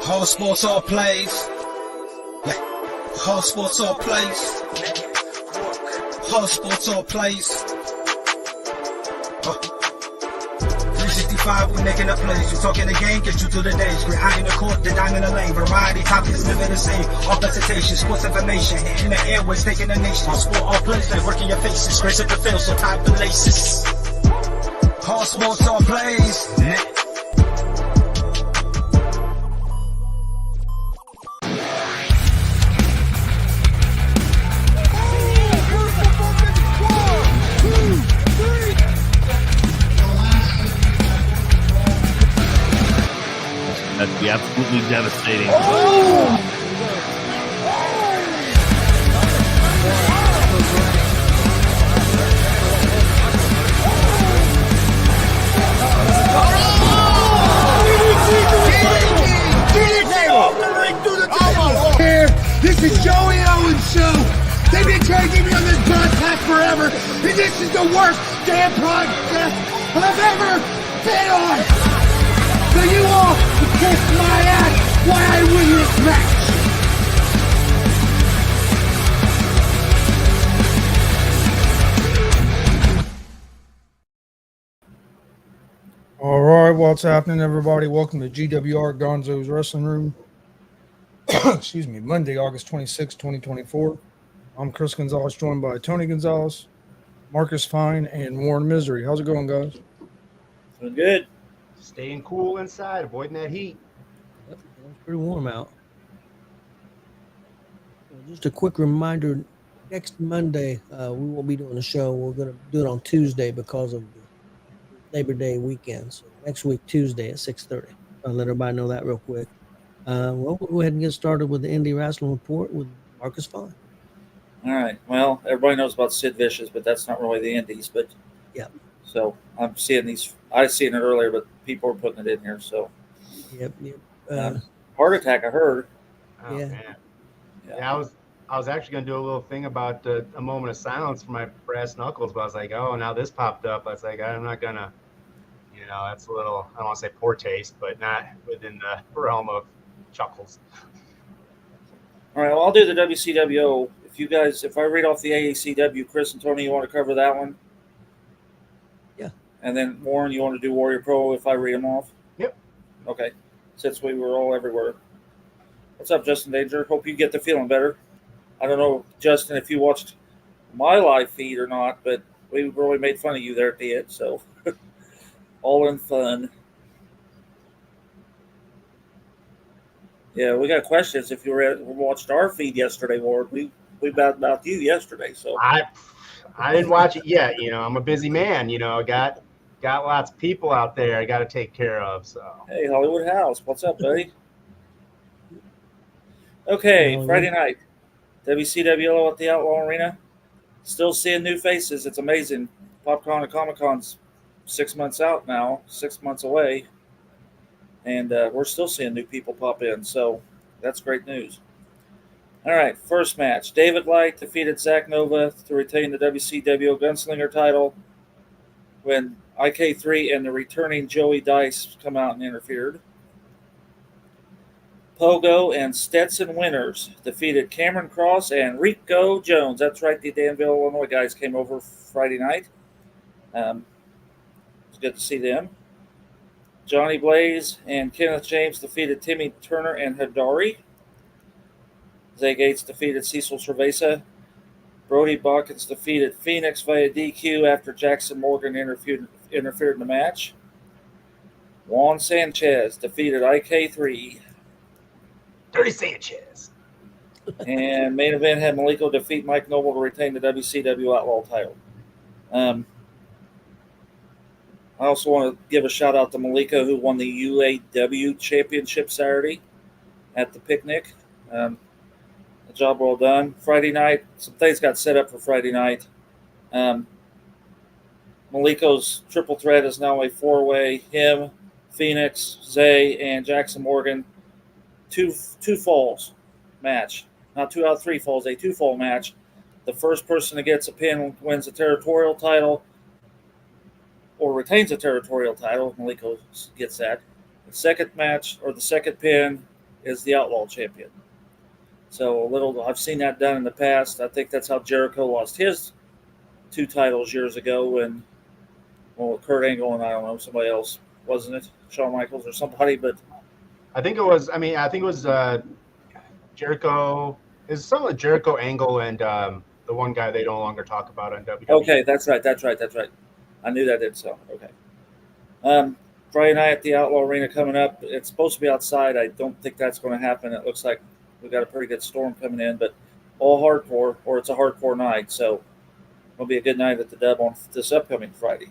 Whole sports all plays. Yeah. Whole sports all plays. Whole sports all plays. 365, we making a plays. You talking the game, get you through the days. We're high in the court, the dime in the lane. Variety topics, living the same. All presentation, sports information. Hitting the airways, taking the nation. All sport, all plays, like working your faces. Grace at the field, so tie the laces. Whole sports all plays. That'd be absolutely devastating. Here, this is Joey Owens' show. They've been trying to get me on this broadcast forever, and this is the worst damn broadcast I've ever been on. So you all can kiss my ass while I win this match. All right, what's happening, everybody? Welcome to G.W.R. Gonzo'S Wrestling Room. Excuse me, Monday, August 26, 2024. I'm Chris Gonzo'S, joined by Tony Gonzo'S, Marcus Fine, and Warren Misery. How's it going, guys? Doing good. Staying cool inside, avoiding that heat. Yep, it's pretty warm out. Just a quick reminder, next Monday, we won't be doing a show. We're going to do it on Tuesday because of the Labor Day weekend. So next week, Tuesday at 6:30. I'll let everybody know that real quick. We'll go ahead and get started with the Indie Wrestling Report with Marcus Fine. All right. Well, everybody knows about Sid Vicious, but that's not really the Indies. But yeah. So I'm seeing these. I seen it earlier, but people are putting it in here. So. Yep. Heart attack. I heard. Oh, Yeah. Man. Yeah. I was actually gonna do a little thing about a moment of silence for my brass knuckles, but I was like, oh, now this popped up. I was like, I'm not gonna. That's a little. I don't want to say poor taste, but not within the realm of chuckles. All right. Well, I'll do the WCWO. If I read off the AACW, Chris and Tony, you want to cover that one? Yeah. And then Warren, you want to do Warrior Pro if I read them off? Yep. Okay. Since we were all everywhere. What's up, Justin Danger? Hope you get to feeling better. I don't know, Justin, if you watched my live feed or not, but we really made fun of you there at the end, so all in fun. Yeah, we got questions. If you watched our feed yesterday, Ward, we about you yesterday. So I didn't watch it yet. I'm a busy man. Got lots of people out there I got to take care of. So hey, Hollywood House, what's up, buddy? Okay, Friday night, WCWO at the Outlaw Arena. Still seeing new faces. It's amazing. PopCon and Comic-Con's 6 months out now, 6 months away. And we're still seeing new people pop in, so that's great news. All right, first match. David Light defeated Zach Nova to retain the WCW Gunslinger title when IK3 and the returning Joey Dice come out and interfered. Pogo and Stetson Winners defeated Cameron Cross and Rico Jones. That's right, the Danville, Illinois guys came over Friday night. It was good to see them. Johnny Blaze and Kenneth James defeated Timmy Turner and Hidari. Zay Gates defeated Cecil Cerveza. Brody Bockins defeated Phoenix via DQ after Jackson Morgan interfered in the match. Juan Sanchez defeated IK3. Dirty Sanchez. And main event had Maliko defeat Mike Noble to retain the WCW Outlaw title. I also want to give a shout out to Maliko, who won the UAW championship Saturday at the picnic. A job well done. Friday night, some things got set up for Friday night. Maliko's triple threat is now a four-way. Him, Phoenix, Zay, and Jackson Morgan. Two falls match. Not 2 out of 3 falls, a 2-fall match. The first person that gets a pin wins the territorial title or retains a territorial title. Maliko gets that. The second match, or the second pin, is the Outlaw champion. So I've seen that done in the past. I think that's how Jericho lost his 2 titles years ago when, well, Kurt Angle and I don't know, somebody else, wasn't it? Shawn Michaels or somebody, but I think it was. I mean, I think it was Jericho. Is some of Jericho, Angle, and the one guy they no longer talk about on WWE. okay, that's right. I knew that did so. Okay. Friday night at the Outlaw Arena coming up. It's supposed to be outside. I don't think that's going to happen. It looks like we've got a pretty good storm coming in, but all hardcore, or it's a hardcore night, so it'll be a good night at the Dub on this upcoming Friday.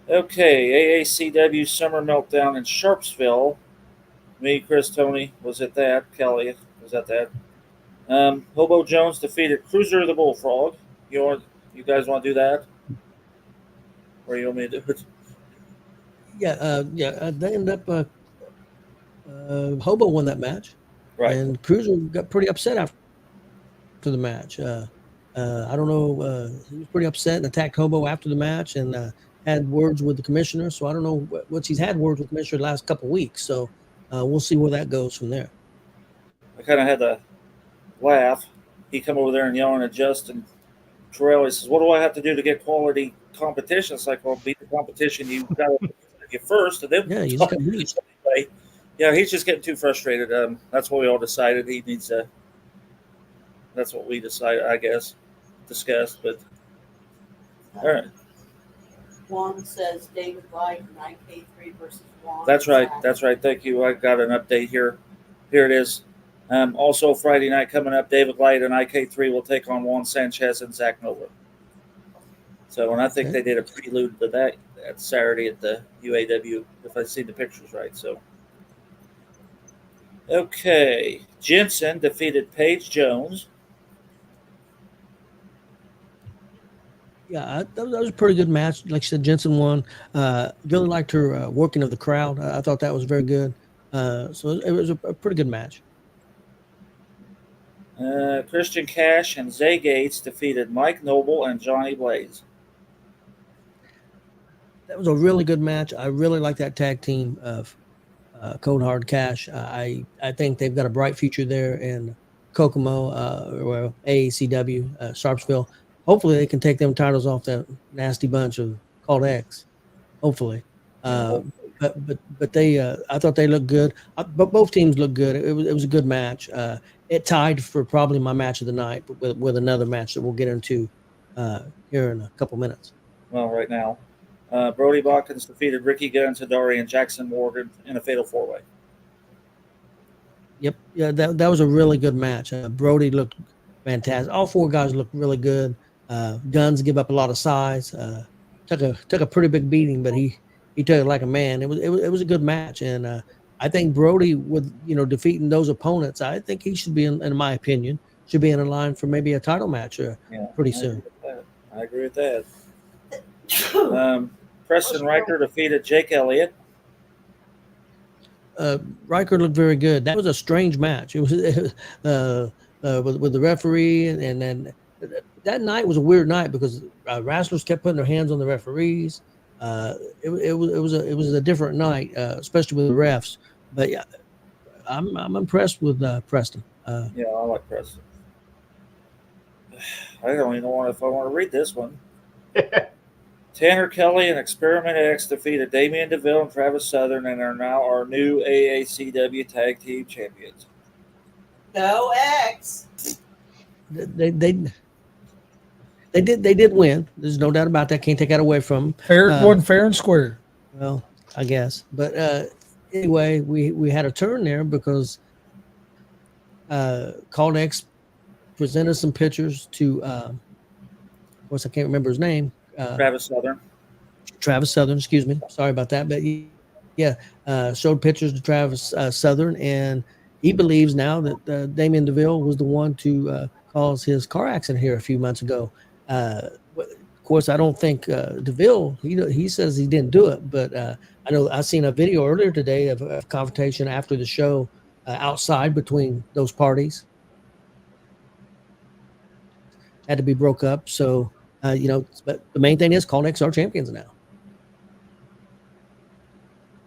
Okay, AACW Summer Meltdown in Sharpsville. Me, Chris, Tony was at that. Kelly was at that. Hobo Jones defeated Cruiser the Bullfrog. You guys want to do that? Or you want me to do it? They ended up Hobo won that match, Right. and Cruiser got pretty upset after the match. I don't know. He was pretty upset and attacked Hobo after the match, and had words with the commissioner. So I don't know what he's had words with the commissioner the last couple of weeks. So we'll see where that goes from there. I kind of had to laugh. He come over there and yelling at Justin Terrell. He says, "What do I have to do to get quality competition?" It's like, well, beat the competition. You got to get first, and then you just got to beat. Yeah, he's just getting too frustrated. That's what we all decided. He needs to. That's what we decided, I guess, discussed. But all right. Juan says David Light and IK3 versus Juan. That's right. Thank you. I got an update here. Here it is. Also, Friday night coming up, David Light and IK3 will take on Juan Sanchez and Zach Miller. So, and I think they did a prelude to that Saturday at the UAW, if I see the pictures right. So, okay. Jensen defeated Paige Jones. Yeah, that was a pretty good match. Like I said, Jensen won. Really liked her working of the crowd. I thought that was very good. So it was a pretty good match. Christian Cash and Zay Gates defeated Mike Noble and Johnny Blaze. That was a really good match. I really like that tag team of Cold Hard Cash. I think they've got a bright future there in Kokomo, AACW, Sharpsville. Hopefully they can take them titles off that nasty bunch of called X. Hopefully. But they I thought they looked good. But both teams looked good. It was a good match. It tied for probably my match of the night, but with another match that we'll get into here in a couple minutes. Well, right now. Brody Watkins defeated Ricky Guns, Hidari, and Jackson Morgan in a fatal 4-way. Yep. Yeah, that was a really good match. Brody looked fantastic. All 4 guys looked really good. Guns give up a lot of size. Took a pretty big beating, but he took it like a man. It was a good match, and I think Brody, with defeating those opponents, I think he should be in my opinion, should be in a line for maybe a title match pretty soon. I agree with that. Preston Riker defeated Jake Elliott. Riker looked very good. That was a strange match. It was with the referee, and then that night was a weird night because wrestlers kept putting their hands on the referees. It was a different night, especially with the refs. But yeah, I'm impressed with Preston. Yeah, I like Preston. I don't even know if I want to read this one. Tanner Kelly and Experiment X defeated Damian DeVille and Travis Southern and are now our new AACW Tag Team Champions. Go X. They did win. There's no doubt about that. Can't take that away from them. Wasn't fair and square. Well, I guess. But anyway, we had a turn there because Called X presented some pictures to of course I can't remember his name. Travis Southern, excuse me. Sorry about that. But yeah, showed pictures to Travis Southern, and he believes now that Damian DeVille was the one to cause his car accident here a few months ago. Of course, I don't think DeVille, he says he didn't do it, but I know I seen a video earlier today of a confrontation after the show outside between those parties. Had to be broke up. So, but the main thing is Called X are champions now.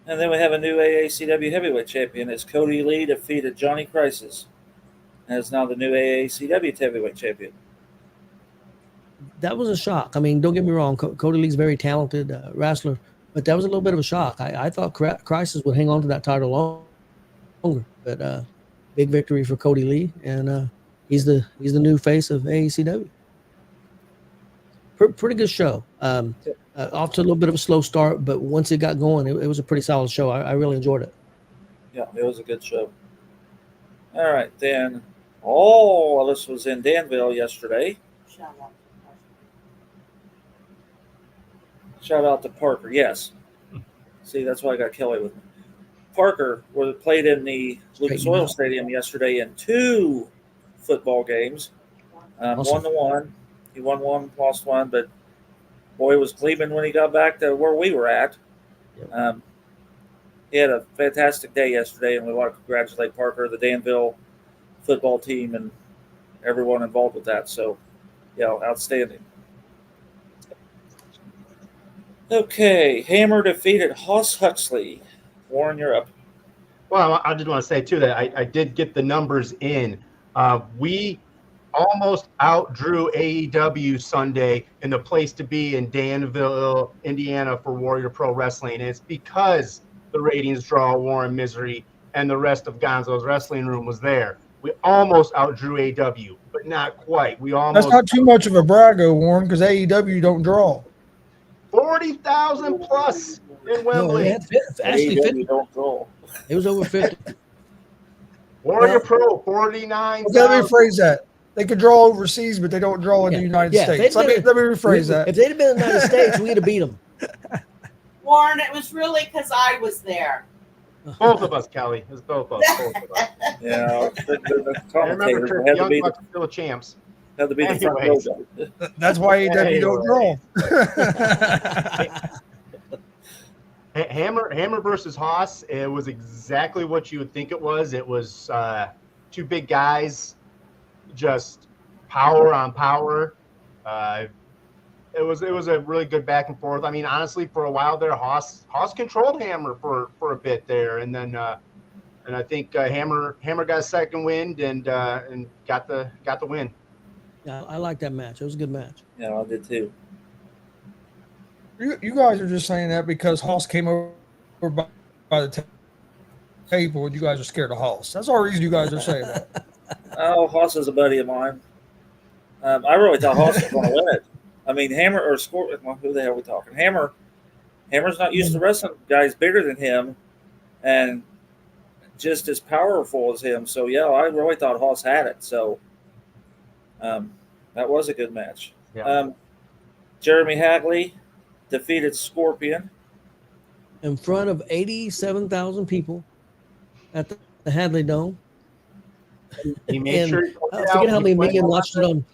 And then we have a new AACW heavyweight champion. It's Cody Lee defeated Johnny Crisis, and is now the new AACW heavyweight champion. That was a shock. I mean, don't get me wrong. Cody Lee's very talented wrestler, but that was a little bit of a shock. I thought Crisis would hang on to that title longer, but big victory for Cody Lee, and he's the new face of AACW. Pretty good show. Off to a little bit of a slow start, but once it got going, it was a pretty solid show. I really enjoyed it. Yeah, it was a good show. All right, then. All of us was in Danville yesterday. Shout out to Parker. Yes. See, that's why I got Kelly with me. Parker played in the Lucas Oil Stadium yesterday in 2 football games. Awesome. 1-1. He won 1, lost 1, but boy, was gleaming when he got back to where we were at. Yep. He had a fantastic day yesterday, and we want to congratulate Parker, the Danville football team, and everyone involved with that. So, yeah, outstanding. Okay, Hammer defeated Hoss Huxley. Warren, you're up. Well, I just want to say, too, that I did get the numbers in. We almost outdrew AEW Sunday in the place to be in Danville, Indiana for Warrior Pro Wrestling. And it's because the ratings draw Warren Misery and the rest of Gonzo's Wrestling Room was there. We almost outdrew AEW, but not quite. We almost. That's not too much of a braggo, Warren, because AEW don't draw. 40,000 plus in Wembley. Actually, AEW don't draw. it was over 50. Warrior Pro, 49,000. Okay, let me rephrase that. They could draw overseas, but they don't draw in the United States. Let me rephrase that. If they'd have been in the United States, we'd have beat them. Warren, it was really because I was there. Both of us, Kelly. It was both of us. Yeah, the I remember commentators had to Young be Bucks still champs. the front Anyways. row. That's why AEW don't draw. Hammer versus Haas. It was exactly what you would think it was. It was 2 big guys, just power on power. It was a really good back and forth. I mean, honestly, for a while there, Haas controlled Hammer for a bit there, and then and I think Hammer got a second wind and got the win. Yeah, I like that match. It was a good match. Yeah, I did too. You guys are just saying that because Hoss came over by the table and you guys are scared of Hoss. That's all reason you guys are saying that. Oh, Hoss is a buddy of mine. I really thought Hoss was going to win it. I mean, Hammer or Scorpion. Well, who the hell are we talking? Hammer's not used to wrestling guys bigger than him, and just as powerful as him. So yeah, I really thought Hoss had it. So that was a good match. Yeah. Jeremy Hagley defeated Scorpion In front of 87,000 people at the Hadley Dome. He made And sure. I forget how many million watched it on.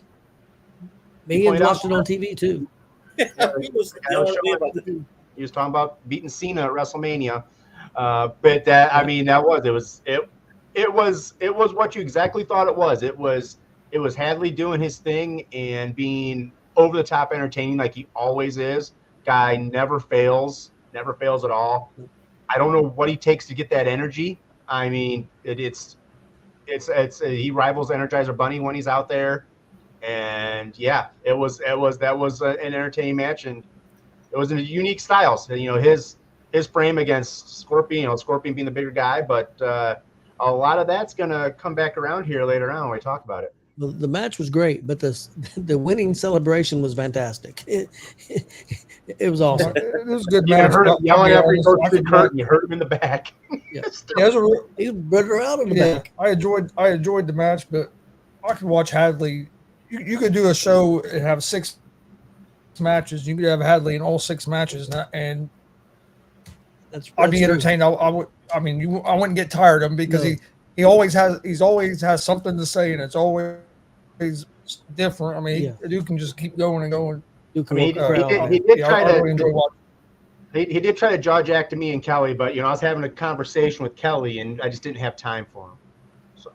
Millions watched it on TV too. he was He was talking about beating Cena at WrestleMania, but that it was what you exactly thought it was. It was Hadley doing his thing and being over the top entertaining like he always is. Guy never fails at all. I don't know what he takes to get that energy. I mean, it's he rivals Energizer Bunny when he's out there. And yeah, that was an entertaining match, and it was a unique style. So, his frame against Scorpion, Scorpion being the bigger guy, but a lot of that's gonna come back around here later on when we talk about it. The match was great, but the winning celebration was fantastic. It was awesome. It was a good You match. heard him yelling after he goes I through the curtain. You heard him in the back. Yeah. He was running around in the back. I enjoyed the match, but I could watch Hadley. You could do a show and have 6 matches. You could have Hadley in all 6 matches, and I'd be entertained. I wouldn't get tired of him because he always has something to say, and it's always different. I mean, you can just keep going and going. He did try to jaw jack to me and Kelly, but I was having a conversation with Kelly, and I just didn't have time for him. So.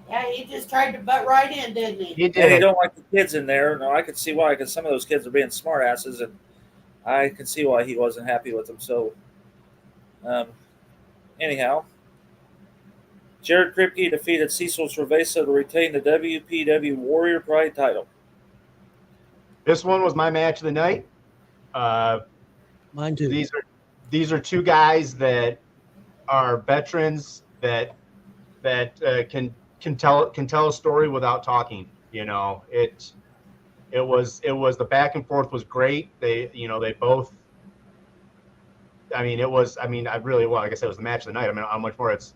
Yeah, he just tried to butt right in, didn't he? He did. Yeah, you don't like the kids in there. No, I could see why, because some of those kids are being smartasses, and I can see why he wasn't happy with him. So, anyhow, Jared Kripke defeated Cecil Cerveza to retain the WPW Warrior Pride title. This one was my match of the night. Mine too. These are two guys that are veterans that can tell a story without talking. You know, it was the back and forth was great. They both. I mean, I really, well, like I said, it was the match of the night. I mean, how much more it's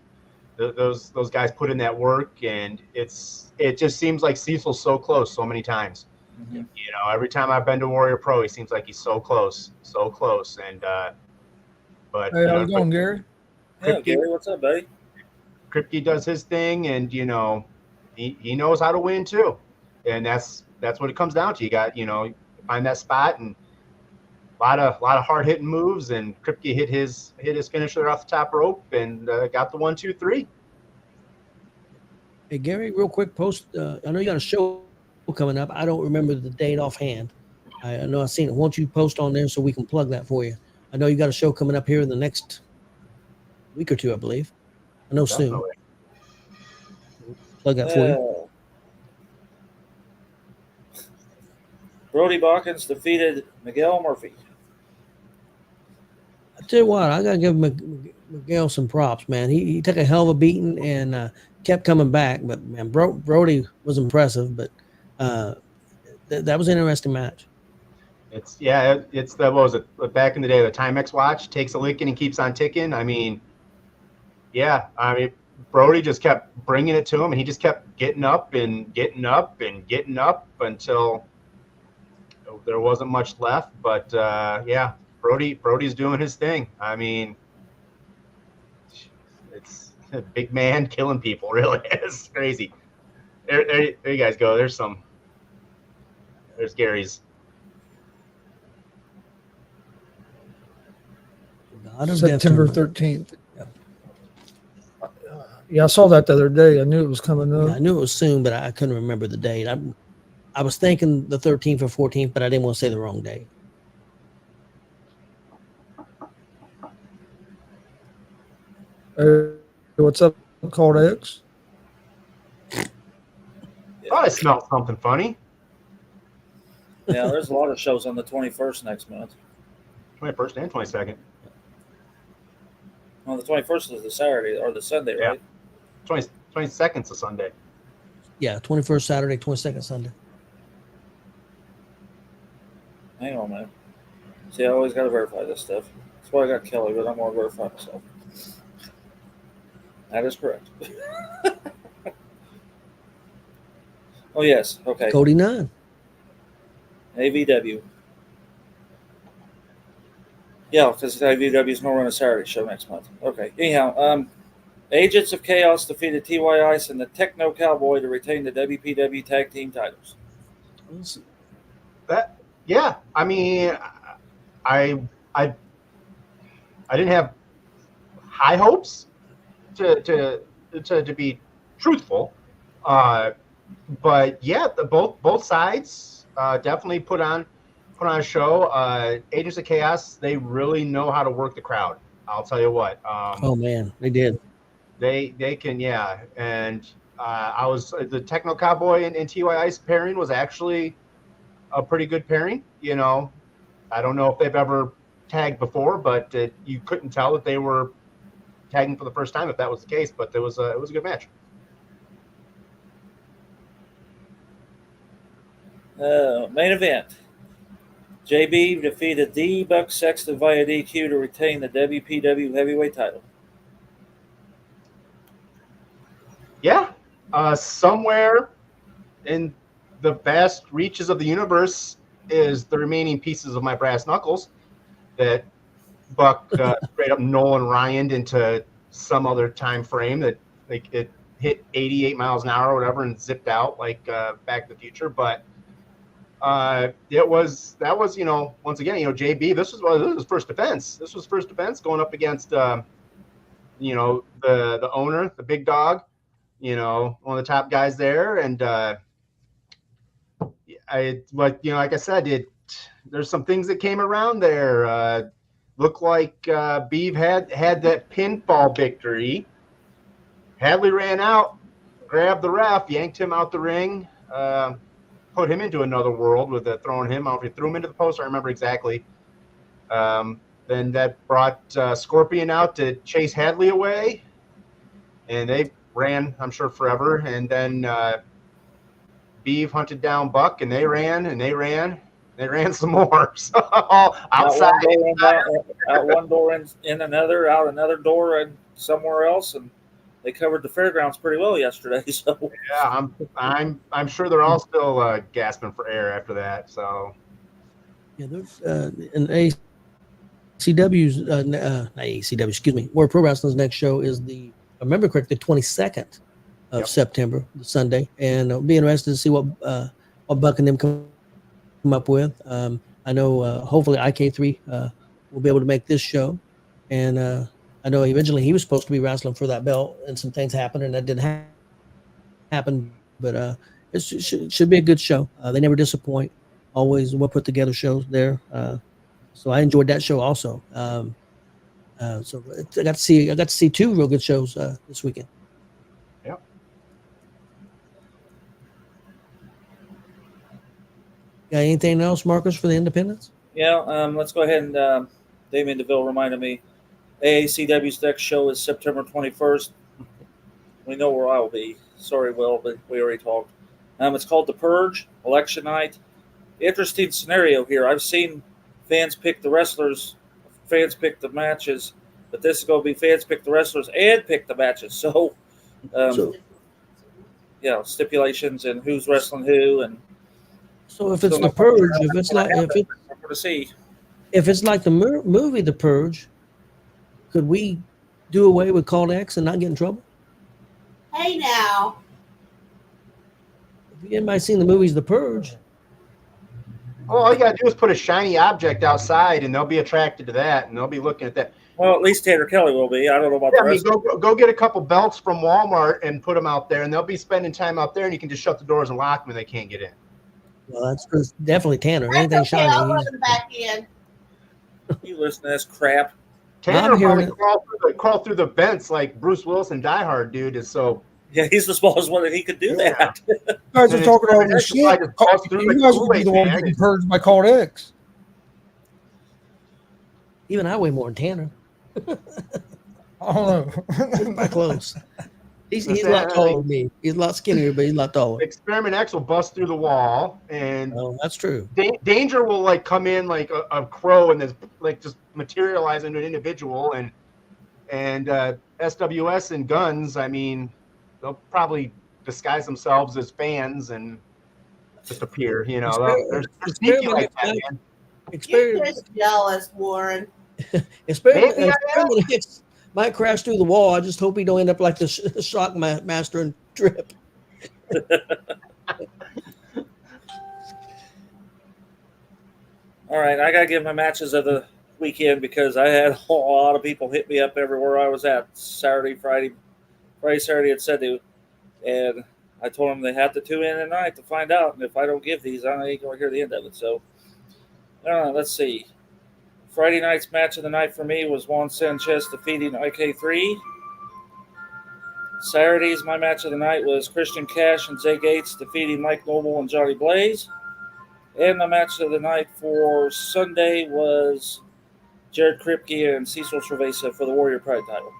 those guys put in that work, and it just seems like Cecil's so close so many times. Mm-hmm. You know, every time I've been to Warrior Pro, he seems like he's so close. And but Hey, how's it going, Gary? Yeah, Gary, what's up, buddy? Kripke does his thing, and you know, he knows how to win too, and that's what it comes down to. You got, you know, find that spot, and a lot of hard hitting moves, and Kripke hit his finisher off the top rope and got the 1, 2, 3. Hey Gary, real quick, post. I know you got a show coming up. I don't remember the date offhand. I know I've seen it. Won't you post on there so we can plug that for you? I know you got a show coming up here in the next week or two, I believe. I know soon. Plug that for you. Brody Bawkins defeated Miguel Murphy. I tell you what, I gotta give Miguel some props, man. He took a hell of a beating and kept coming back. But man, Brody was impressive. But that was an interesting match. It's the, what was it, back in the day, the Timex watch takes a licking and keeps on ticking. I mean, Brody just kept bringing it to him, and he just kept getting up and getting up and getting up until there wasn't much left. But Brody's doing his thing. I mean, it's a big man killing people, really. It's crazy. There you guys go. There's Gary's. September 13th. Yeah, I saw that the other day. I knew it was coming up. Yeah, I knew it was soon, but I couldn't remember the date. I was thinking the 13th or 14th, but I didn't want to say the wrong date. What's up, Cold X? Thought I smelled something funny. Yeah, there's a lot of shows on the 21st next month. 21st and 22nd. Well, the 21st is the Saturday or the Sunday, right? 22nd's a Sunday. Yeah, 21st Saturday, 22nd Sunday. Hang on, man. See, I always got to verify this stuff. That's why I got Kelly, but I'm going to verify myself. That is correct. Oh, yes. Okay. Cody 9. AVW. Yeah, because AVW is going to run a Saturday show next month. Okay. Anyhow, Agents of Chaos defeated TY Ice and the Techno Cowboy to retain the WPW Tag Team titles. I mean, I didn't have high hopes to be truthful, but yeah, both sides definitely put on a show. Agents of Chaos, they really know how to work the crowd. I'll tell you what. Oh man, they did. They can, yeah. And I was the Techno Cowboy and TY Ice pairing was actually a pretty good pairing. You know, I don't know if they've ever tagged before, but you couldn't tell that they were tagging for the first time if that was the case. But it was a good match. Main event. JB defeated the Buck Sexton via DQ to retain the WPW Heavyweight title. Yeah, somewhere in the vast reaches of the universe is the remaining pieces of my brass knuckles that Buck straight up Nolan Ryan'd into some other time frame that it hit 88 miles an hour or whatever and zipped out like Back to the Future. But that was, you know, once again, you know, JB, this was his first defense. This was first defense going up against, you know, the owner, the big dog, you know, one of the top guys there. And like I said, there's some things that came around there. Looked like Beeve had that pinfall victory. Hadley ran out, grabbed the ref, yanked him out the ring, put him into another world with throwing him out. He threw him into the post. I remember exactly. Then that brought Scorpion out to chase Hadley away, and they ran, I'm sure, forever. And then Beeve hunted down Buck, and they ran some more. So outside, out one door in another, out another door and somewhere else, and they covered the fairgrounds pretty well yesterday. So yeah, I'm sure they're all still gasping for air after that. So yeah, there's an ACW's not ACW, excuse me. World Pro Wrestling's next show is I remember correctly, the 22nd of September, the Sunday, and it'll be interesting to see what Buck and them come up with. I know hopefully IK3 will be able to make this show, and I know originally he was supposed to be wrestling for that belt, and some things happened, and that didn't happen. But it should be a good show. They never disappoint. Always well put together shows there. So I enjoyed that show also. So I got to see two real good shows this weekend. Yep. Got anything else, Marcus, for the independents? yeah, let's go ahead and Damien DeVille reminded me. AACW's next show is September 21st. We know where I will be. Sorry, Will, but we already talked. It's called The Purge, Election Night. Interesting scenario here. I've seen fans pick the wrestlers, fans pick the matches, but this is going to be fans pick the wrestlers and pick the matches. So, stipulations and who's wrestling who. And so if it's The Purge, if it's like the movie The Purge, could we do away with Call to X and not get in trouble? Hey now. If anybody seen the movies The Purge? Oh, all you gotta do is put a shiny object outside, and they'll be attracted to that, and they'll be looking at that. Well, at least Tanner Kelly will be. I don't know about the rest. Go get a couple belts from Walmart and put them out there, and they'll be spending time out there, and you can just shut the doors and lock them, and they can't get in. Well, that's definitely Tanner. That's Anything okay, shiny. I'll let him back in. You listen to this crap. Tanner will probably crawl through the vents like Bruce Willis and Die Hard, dude. Is so. Yeah, he's the smallest one that he could do that. You guys are talking all this shit. You guys would be the one getting purged by Call to X. Even I weigh more than Tanner. I don't know. By close. He's a lot taller than me. He's a lot skinnier, but he's a lot taller. Experiment X will bust through the wall, and that's true. Danger will like come in like a crow and just materialize into an individual, and SWS and Guns. I mean, they'll probably disguise themselves as fans and just appear. You know, they're sneaky like that, man. You're just jealous, Warren. Experiment might crash through the wall. I just hope he don't end up like the shock master and trip. All right, I got to give my matches of the weekend because I had a lot of people hit me up everywhere I was at Saturday, Saturday at Sunday, and I told them they had to tune in tonight to find out. And if I don't give these, I ain't going to hear the end of it. So, let's see. Friday night's match of the night for me was Juan Sanchez defeating IK3. Saturday's my match of the night was Christian Cash and Zay Gates defeating Mike Noble and Johnny Blaze. And my match of the night for Sunday was Jared Kripke and Cecil Cerveza for the Warrior Pride title.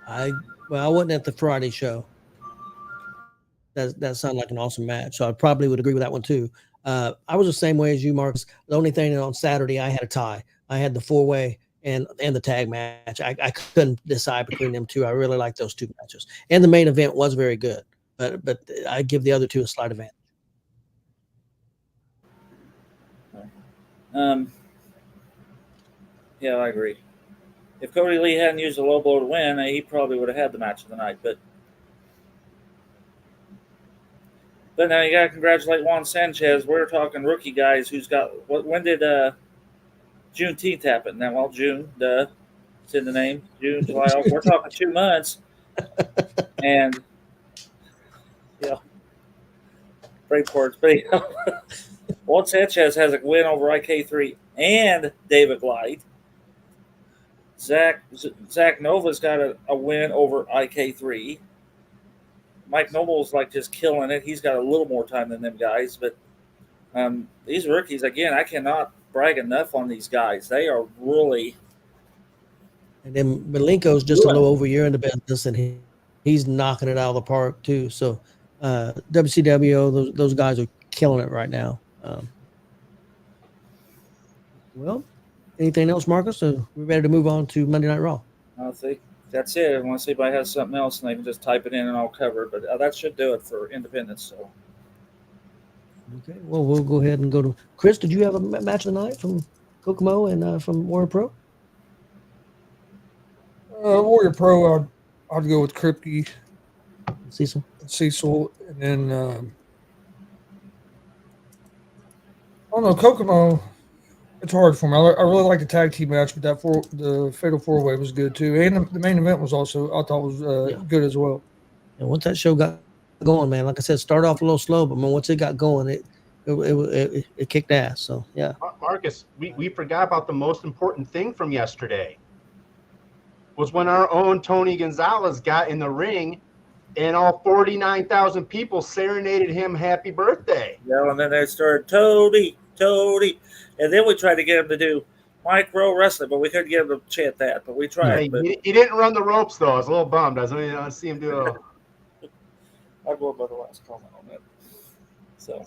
I wasn't at the Friday show. That sounded like an awesome match, so I probably would agree with that one too. I was the same way as you, Marcus. The only thing on Saturday, I had a tie. I had the 4-way and the tag match. I couldn't decide between them two. I really like those two matches. And the main event was very good, but I give the other two a slight advantage. Yeah, I agree. If Cody Lee hadn't used a low blow to win, he probably would have had the match of the night. But now you got to congratulate Juan Sanchez. We're talking rookie guys who's got – when did Juneteenth happen? Now, well, June, it's in the name. June, July, we're talking 2 months. And, pray for it. But, Walt Sanchez has a win over IK3 and David Light. Zach Nova's got a win over IK3. Mike Noble's like just killing it. He's got a little more time than them guys, but these rookies, again, I cannot brag enough on these guys. They are really. And then Malenko's just a little over a year in the business, and he's knocking it out of the park too. So WCWO, those guys are killing it right now. Well, anything else, Marcus? We're ready to move on to Monday Night Raw. I think that's it. Unless anybody has something else, and they can just type it in and I'll cover it. But that should do it for Independence. So. Okay, well, we'll go ahead and go to Chris. Did you have a match of the night from Kokomo and from Warrior Pro? Warrior Pro, I'd go with Kripke, Cecil, and then I don't know, Kokomo. It's hard for me. I really like the tag team match, but the Fatal 4-Way was good too, and the main event was also I thought was good as well. And once that show got going, man, like I said, started off a little slow, but man, once it got going, it kicked ass. So yeah, Marcus, we forgot about the most important thing from yesterday. Was when our own Tony Gonzalez got in the ring, and all 49,000 people serenaded him happy birthday. Yeah, and then they started Tony, and then we tried to get him to do Pro Wrestling, but we couldn't get him to chant that. But we tried. He didn't run the ropes though. I was a little bummed. I didn't see him do it. I'll go by the last comment on that. So,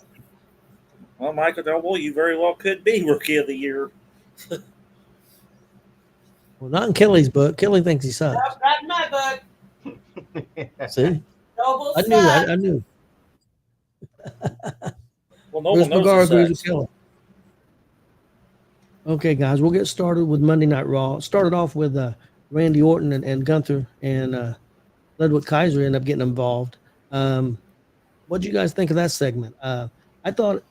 well, Michael Noble, you very well could be Rookie of the Year. Well, not in Kelly's book. Kelly thinks he sucks. Not in my book. See? Noble I knew. Well, Noble knows he sucks. Okay, guys, we'll get started with Monday Night Raw. Started off with Randy Orton and Gunther, and Ludwig Kaiser ended up getting involved. What do you guys think of that segment? I thought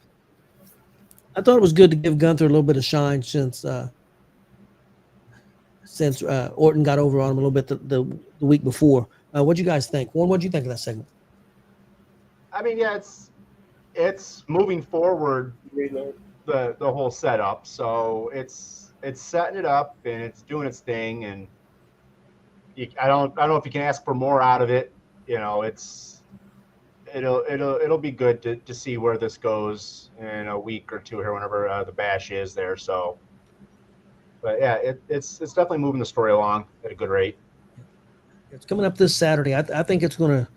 it was good to give Gunther a little bit of shine since Orton got over on him a little bit the week before. What do you guys think? Warren, what do you think of that segment? I mean, yeah, it's moving forward the whole setup. So it's setting it up and it's doing its thing. And I don't know if you can ask for more out of it. You know, it'll be good to see where this goes in a week or two here, whenever the bash is there. So. But yeah, it's definitely moving the story along at a good rate. It's coming up this Saturday. I think it's gonna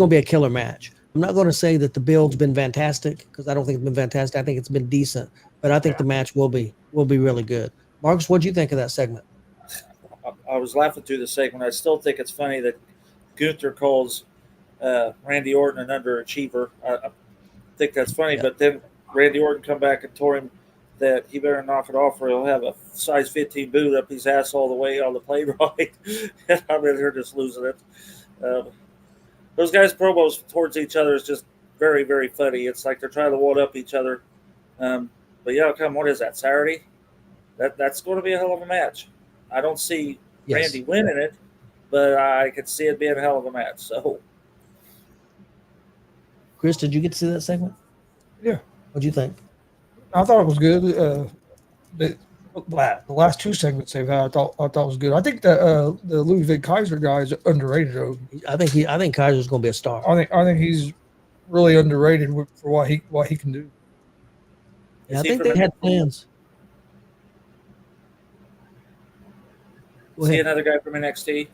be a killer match. I'm not going to say that the build's been fantastic because I don't think it's been fantastic. I think it's been decent, but I think the match will be really good. Marcus, what do you think of that segment? I was laughing through the segment. I still think it's funny that Gunther calls Randy Orton an underachiever. I think that's funny, but then Randy Orton come back and told him that he better knock it off or he'll have a size 15 boot up his ass all the way on the plane ride. I mean, they're just losing it. Those guys' promos towards each other is just very, very funny. It's like they're trying to one-up each other. But yeah, what is that, Saturday? That's going to be a hell of a match. I don't see Randy winning it, but I could see it being a hell of a match. So, Chris, did you get to see that segment? Yeah. What'd you think? I thought it was good. The last two segments they've had, I thought was good. I think the Ludwig Kaiser guy is underrated. I think Kaiser's going to be a star. I think he's really underrated for what he can do. Yeah, I think they had plans. See another guy from NXT?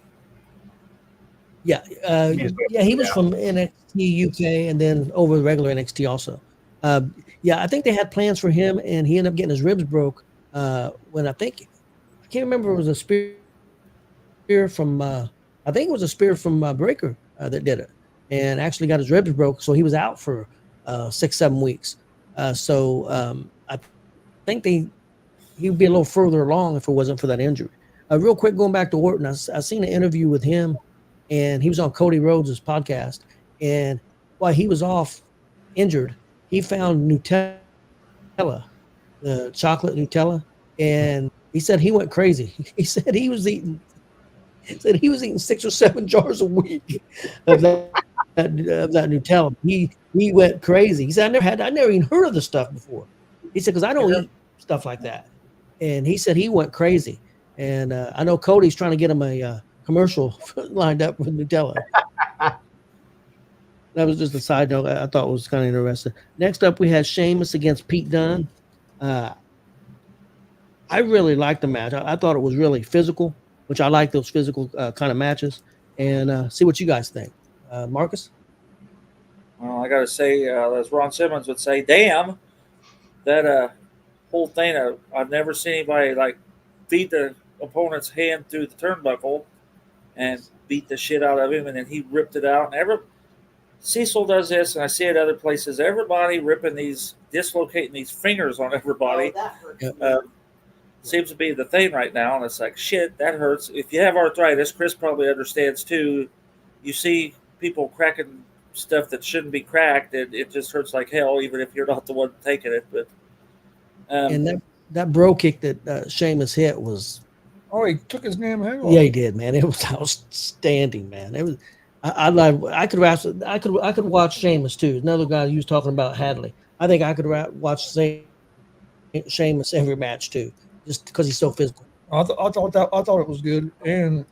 Yeah, he was from NXT UK and then over the regular NXT also. I think they had plans for him, and he ended up getting his ribs broke when I can't remember, it was a spear from Breaker that did it, and actually got his ribs broke, so he was out for 6-7 weeks. I think he would be a little further along if it wasn't for that injury. Real quick, going back to Orton, I seen an interview with him, and he was on Cody Rhodes' podcast, and while he was off injured, he found Nutella, the chocolate Nutella, and he said he went crazy. He said he was eating 6 or 7 jars a week of that that Nutella. He went crazy. He said, I never even heard of the stuff before. He said, because I don't eat stuff like that. And he said he went crazy. And I know Cody's trying to get him a commercial lined up with Nutella. That was just a side note I thought was kind of interesting. Next up, we had Sheamus against Pete Dunne. I really liked the match. I thought it was really physical, which I like those physical kind of matches. And see what you guys think. Marcus? Well, I got to say, as Ron Simmons would say, damn, that whole thing, I've never seen anybody like feed the opponent's hand through the turnbuckle and beat the shit out of him, and then he ripped it out. And Cecil does this, and I see it other places. Everybody dislocating these fingers on everybody. Oh, that hurts. Seems to be the thing right now, and it's like, shit, that hurts. If you have arthritis, Chris probably understands too. You see people cracking stuff that shouldn't be cracked, and it just hurts like hell, even if you're not the one taking it. But and that bro kick that Sheamus hit was. Oh, he took his damn head off. Yeah, he did, man. It was outstanding, man. It was. I could watch Sheamus too. Another guy you was talking about, Hadley. I think I could watch Sheamus every match too, just because he's so physical. I thought it was good. And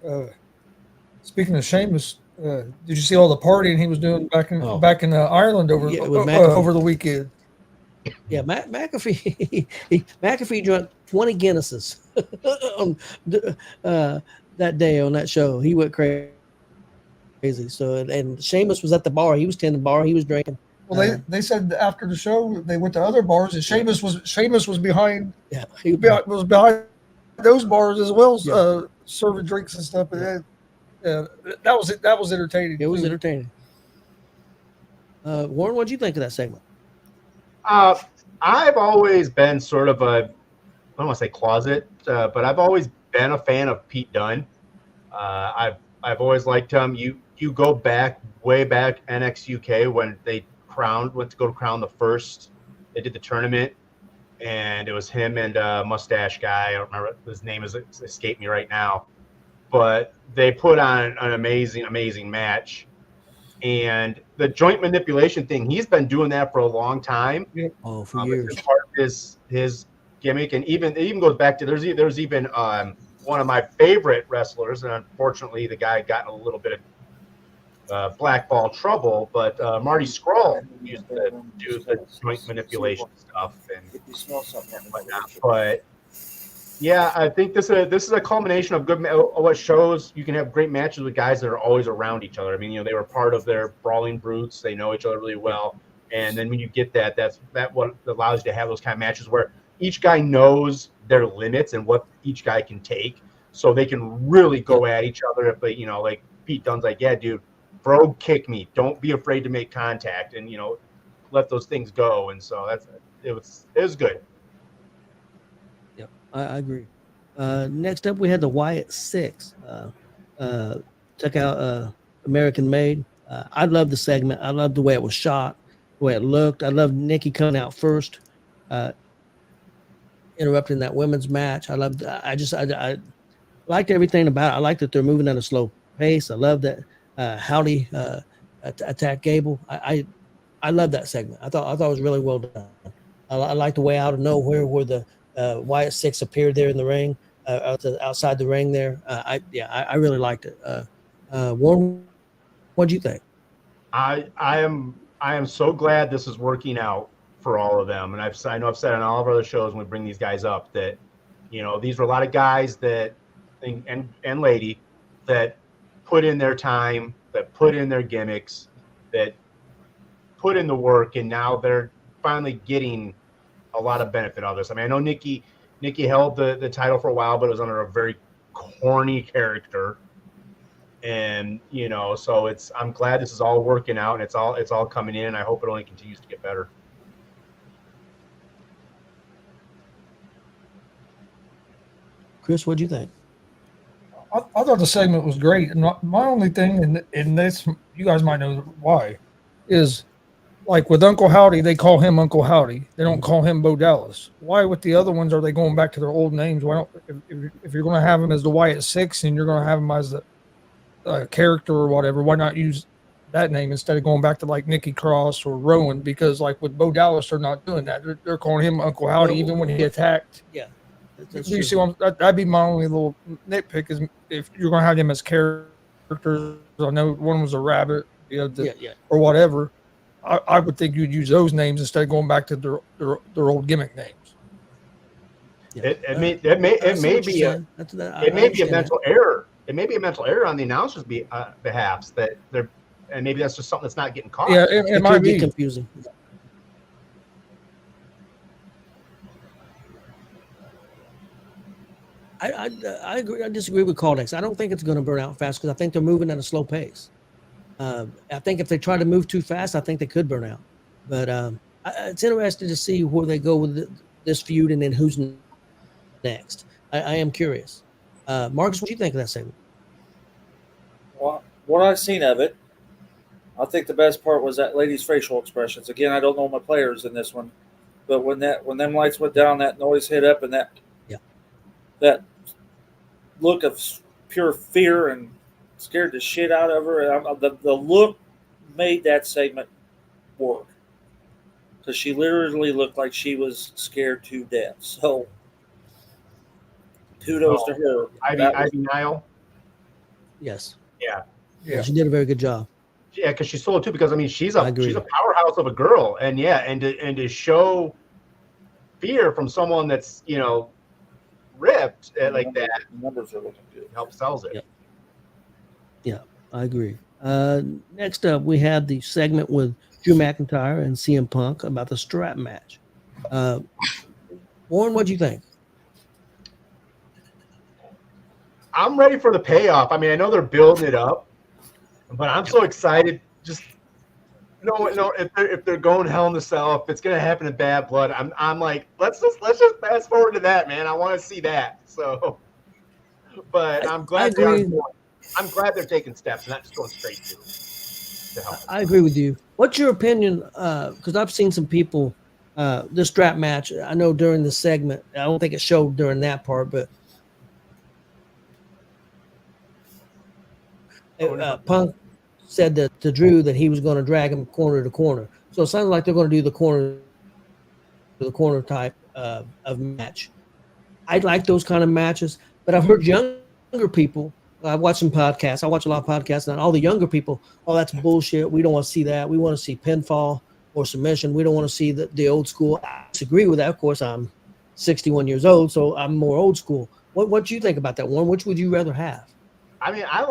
speaking of Sheamus, did you see all the partying he was doing back in Ireland over the weekend? Yeah, McAfee drank 20 Guinnesses that day on that show. He went crazy. So and Sheamus was at the bar. He was tending the bar. He was drinking. Well, they said after the show they went to other bars, and Sheamus was behind. Yeah, was behind those bars as well, serving drinks and stuff. And that was entertaining. It was entertaining. Warren, what'd you think of that segment? I've always been sort of I don't want to say closet, but I've always been a fan of Pete Dunne. I've always liked him. You go way back NXT UK when they went to go to crown the first. They did the tournament, and it was him and a mustache guy. I don't remember his name has escaped me right now, but they put on an amazing match. And the joint manipulation thing, he's been doing that for a long time. Oh, for years. It's part of his gimmick, and it even goes back to there's even one of my favorite wrestlers, and unfortunately the guy got in a little bit of blackball trouble, but Marty Scurll used to do the joint manipulation stuff and whatnot. But yeah, I think this is a culmination of what shows you can have great matches with guys that are always around each other. I mean, they were part of their Brawling Brutes. They know each other really well. And then when you get that's what allows you to have those kind of matches where each guy knows their limits and what each guy can take. So they can really go at each other. If they, like Pete Dunne's like, yeah, dude, bro, kick me. Don't be afraid to make contact and, let those things go. And so it was good. I agree. Next up, we had the Wyatt Six. Check out American Made. I love the segment. I love the way it was shot, the way it looked. I love Nikki coming out first, interrupting that women's match. I liked everything about it. I like that they're moving at a slow pace. I love that Howdy attack Gable. I love that segment. I thought it was really well done. I like the way out of nowhere where the Wyatt Six appeared there in the ring, outside the ring there. I really liked it. Warren, what'd you think? I am so glad this is working out for all of them, and I know I've said on all of our other shows when we bring these guys up that these were a lot of guys that and lady that put in their time, that put in their gimmicks, that put in the work, and now they're finally getting a lot of benefit out of this. I mean, I know Nikki held the title for a while, but it was under a very corny character. And, so I'm glad this is all working out and it's all coming in. And I hope it only continues to get better. Chris, what'd you think? I thought the segment was great. And my only thing, and this, you guys might know why, is like with Uncle Howdy, they call him Uncle Howdy. They don't call him Bo Dallas. Why with the other ones are they going back to their old names? Why don't, if you're going to have him as the Wyatt Six and you're going to have him as the character or whatever, why not use that name instead of going back to like Nikki Cross or Rowan, because like with Bo Dallas, they're not doing that. They're calling him Uncle Howdy even when he attacked. Yeah, Do you see that'd be my only little nitpick is if you're going to have them as characters. I know one was a rabbit, or whatever. I would think you'd use those names instead of going back to their old gimmick names. Yeah. It may be a mental error. It may be a mental error on the announcers' behalfs that they're, and maybe that's just something that's not getting caught. Yeah, it might be confusing. I agree. I disagree with Caldex. I don't think it's going to burn out fast because I think they're moving at a slow pace. I think if they try to move too fast, I think they could burn out. But it's interesting to see where they go with this feud and then who's next. I am curious. Marcus, what do you think of that segment? Well, what I've seen of it, I think the best part was that lady's facial expressions. Again, I don't know my players in this one, but when them lights went down, that noise hit up, and that look of pure fear and scared the shit out of her. The look made that segment work because she literally looked like she was scared to death. So kudos to her. Ivy Nile. Yes. Yeah, she did a very good job. Yeah, because she sold it too. Because I mean, she's a powerhouse of a girl, and to show fear from someone that's ripped like that. Numbers are looking good. Helps sells it. Yeah, I agree. Next up, we had the segment with Drew McIntyre and CM Punk about the strap match. Warren, what'd you think? I'm ready for the payoff. I mean, I know they're building it up, but I'm so excited. Just if they're going hell in the cell, if it's gonna happen in Bad Blood, I'm like, let's just fast forward to that, man. I want to see that. So, but I'm glad I'm glad they're taking steps, not just going straight to help. I agree with you. What's your opinion? Because I've seen some people this strap match. I know during the segment, I don't think it showed during that part, but Punk said to Drew that he was going to drag him corner to corner. So it sounds like they're going to do the corner to the corner type of match. I like those kind of matches, but I've heard younger people. I watch some podcasts. I watch a lot of podcasts, and all the younger people, oh, that's bullshit. We don't want to see that. We want to see pinfall or submission. We don't want to see the old school. I disagree with that. Of course, I'm 61 years old, so I'm more old school. What do you think about that one? Which would you rather have? I mean, I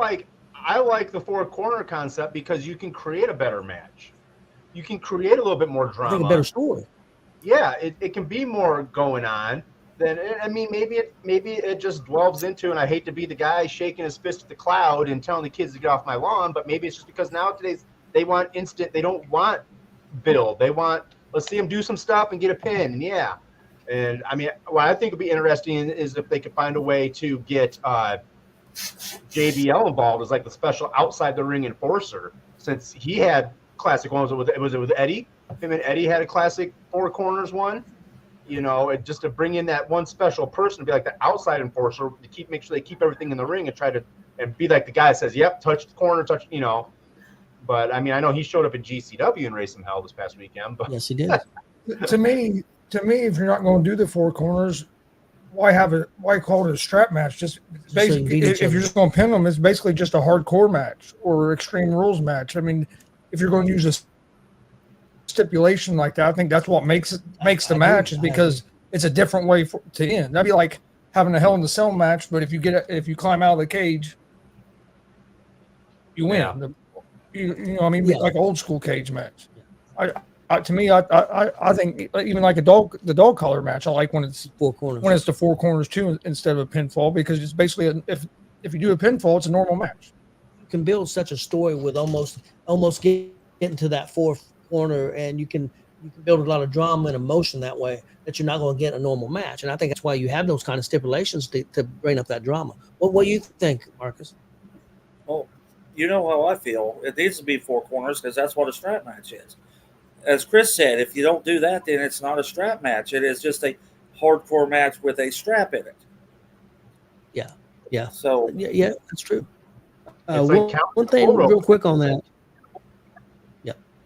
like the four corner concept because you can create a better match. You can create a little bit more drama. I think a better story. Yeah, it can be more going on. Then I mean, maybe it just delves into, and I hate to be the guy shaking his fist at the cloud and telling the kids to get off my lawn, but maybe it's just because nowadays they want instant. They don't want build. They want, let's see them do some stuff and get a pin. And I mean, what I think would be interesting is if they could find a way to get JBL involved as like the special outside the ring enforcer, since he had classic ones. Was it with Eddie? Him and Eddie had a classic four corners one. Just to bring in that one special person to be like the outside enforcer to make sure they keep everything in the ring and try to be like the guy that says, "Yep, touch the corner, touch." But I mean, I know he showed up in GCW and raised some hell this past weekend. But yes, he did. to me, if you're not going to do the four corners, why call it a strap match? Just basically, if you're just going to pin them, it's basically just a hardcore match or Extreme Rules match. I mean, if you're going to use a stipulation like that, I think that's what makes the match, is because it's a different way to end. That'd be like having a Hell in the Cell match, but if you climb out of the cage, you win. Yeah. I mean, like an old school cage match. To me, I think even like the dog collar match, I like when it's four corners. When it's the four corners too, instead of a pinfall, because it's basically if you do a pinfall, it's a normal match. You can build such a story with almost getting to that fourth corner, and you can build a lot of drama and emotion that way that you're not going to get in a normal match. And I think that's why you have those kind of stipulations to bring up that drama. What do you think, Marcus? Well, you know how I feel. It needs to be four corners because that's what a strap match is. As Chris said, if you don't do that, then it's not a strap match. It is just a hardcore match with a strap in it. Yeah. So yeah, that's true. It's one thing real quick on that.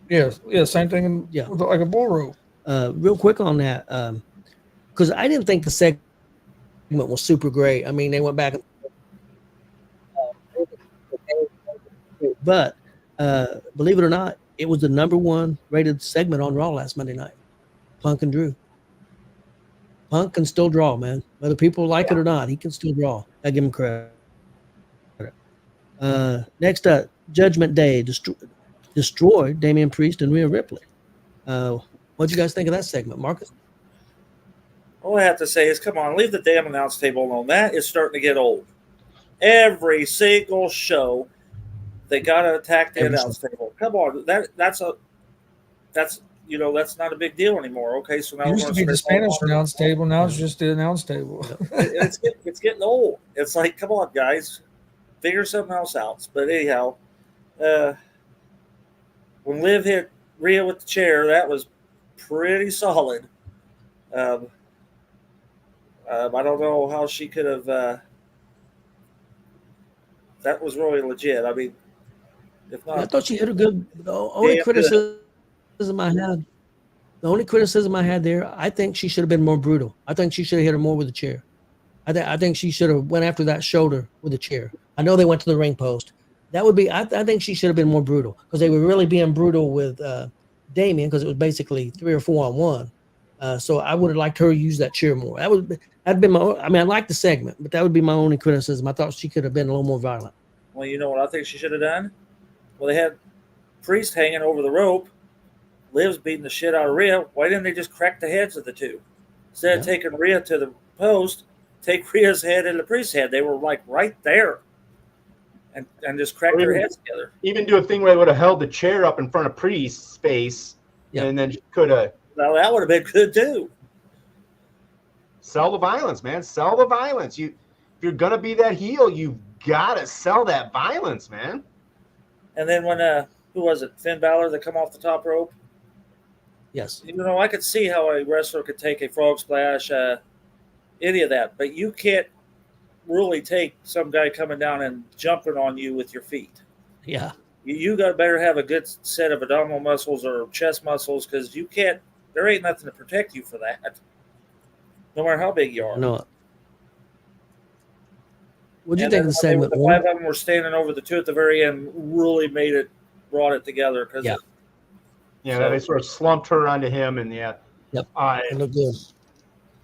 Yeah, same thing Yeah. with like a bull rope. Real quick on that, because I didn't think the segment was super great. I mean, they went back, but believe it or not, it was the #1 rated segment on Raw last Monday night. Punk and Drew. Punk can still draw, man. Whether people like it or not, he can still draw. I give him credit. Next up, Judgment Day destroyed Damian Priest and Rhea Ripley. What'd you guys think of that segment, Marcus? All I have to say is, come on, leave the damn announce table alone. That is starting to get old. Every single show, they got to attack the announce table. Come on, that's not a big deal anymore. Okay, so now It used to be the Spanish announce table. Now it's just the announce table. It's getting old. It's like, come on, guys, figure something else out. But anyhow, when Liv hit Rhea with the chair, that was pretty solid. I don't know how she could have. That was really legit. I mean, if not, I thought she hit a good. The only criticism I had there, I think she should have been more brutal. I think she should have hit her more with a chair. I think she should have went after that shoulder with a chair. I know they went to the ring post. That would be. I think she should have been more brutal because they were really being brutal with Damien because it was basically 3 or 4 on 1. So I would have liked her to use that chair more. That'd been my. I mean, I liked the segment, but that would be my only criticism. I thought she could have been a little more violent. well, you know what I think she should have done? Well, they had Priest hanging over the rope. Liv's beating the shit out of Rhea. Why didn't they just crack the heads of the two? Instead of taking Rhea to the post, take Rhea's head and the Priest's head. They were like right there. And just crack their heads together. Even do a thing where they would have held the chair up in front of Priest's face, and then could have. Well, that would have been good too. Sell the violence, man. Sell the violence. If you're gonna be that heel, you've gotta sell that violence, man. And then when who was it? Finn Balor that come off the top rope. Yes. You know, I could see how a wrestler could take a frog splash, any of that, but you can't really take some guy coming down and jumping on you with your feet. Yeah. You got better have a good set of abdominal muscles or chest muscles because you can't. There ain't nothing to protect you for that. No matter how big you are. No. What'd you think of the segment? The 5 of them were standing over the 2 at the very end. Really brought it together because. They sort of slumped her onto him, and Yep. It looked good.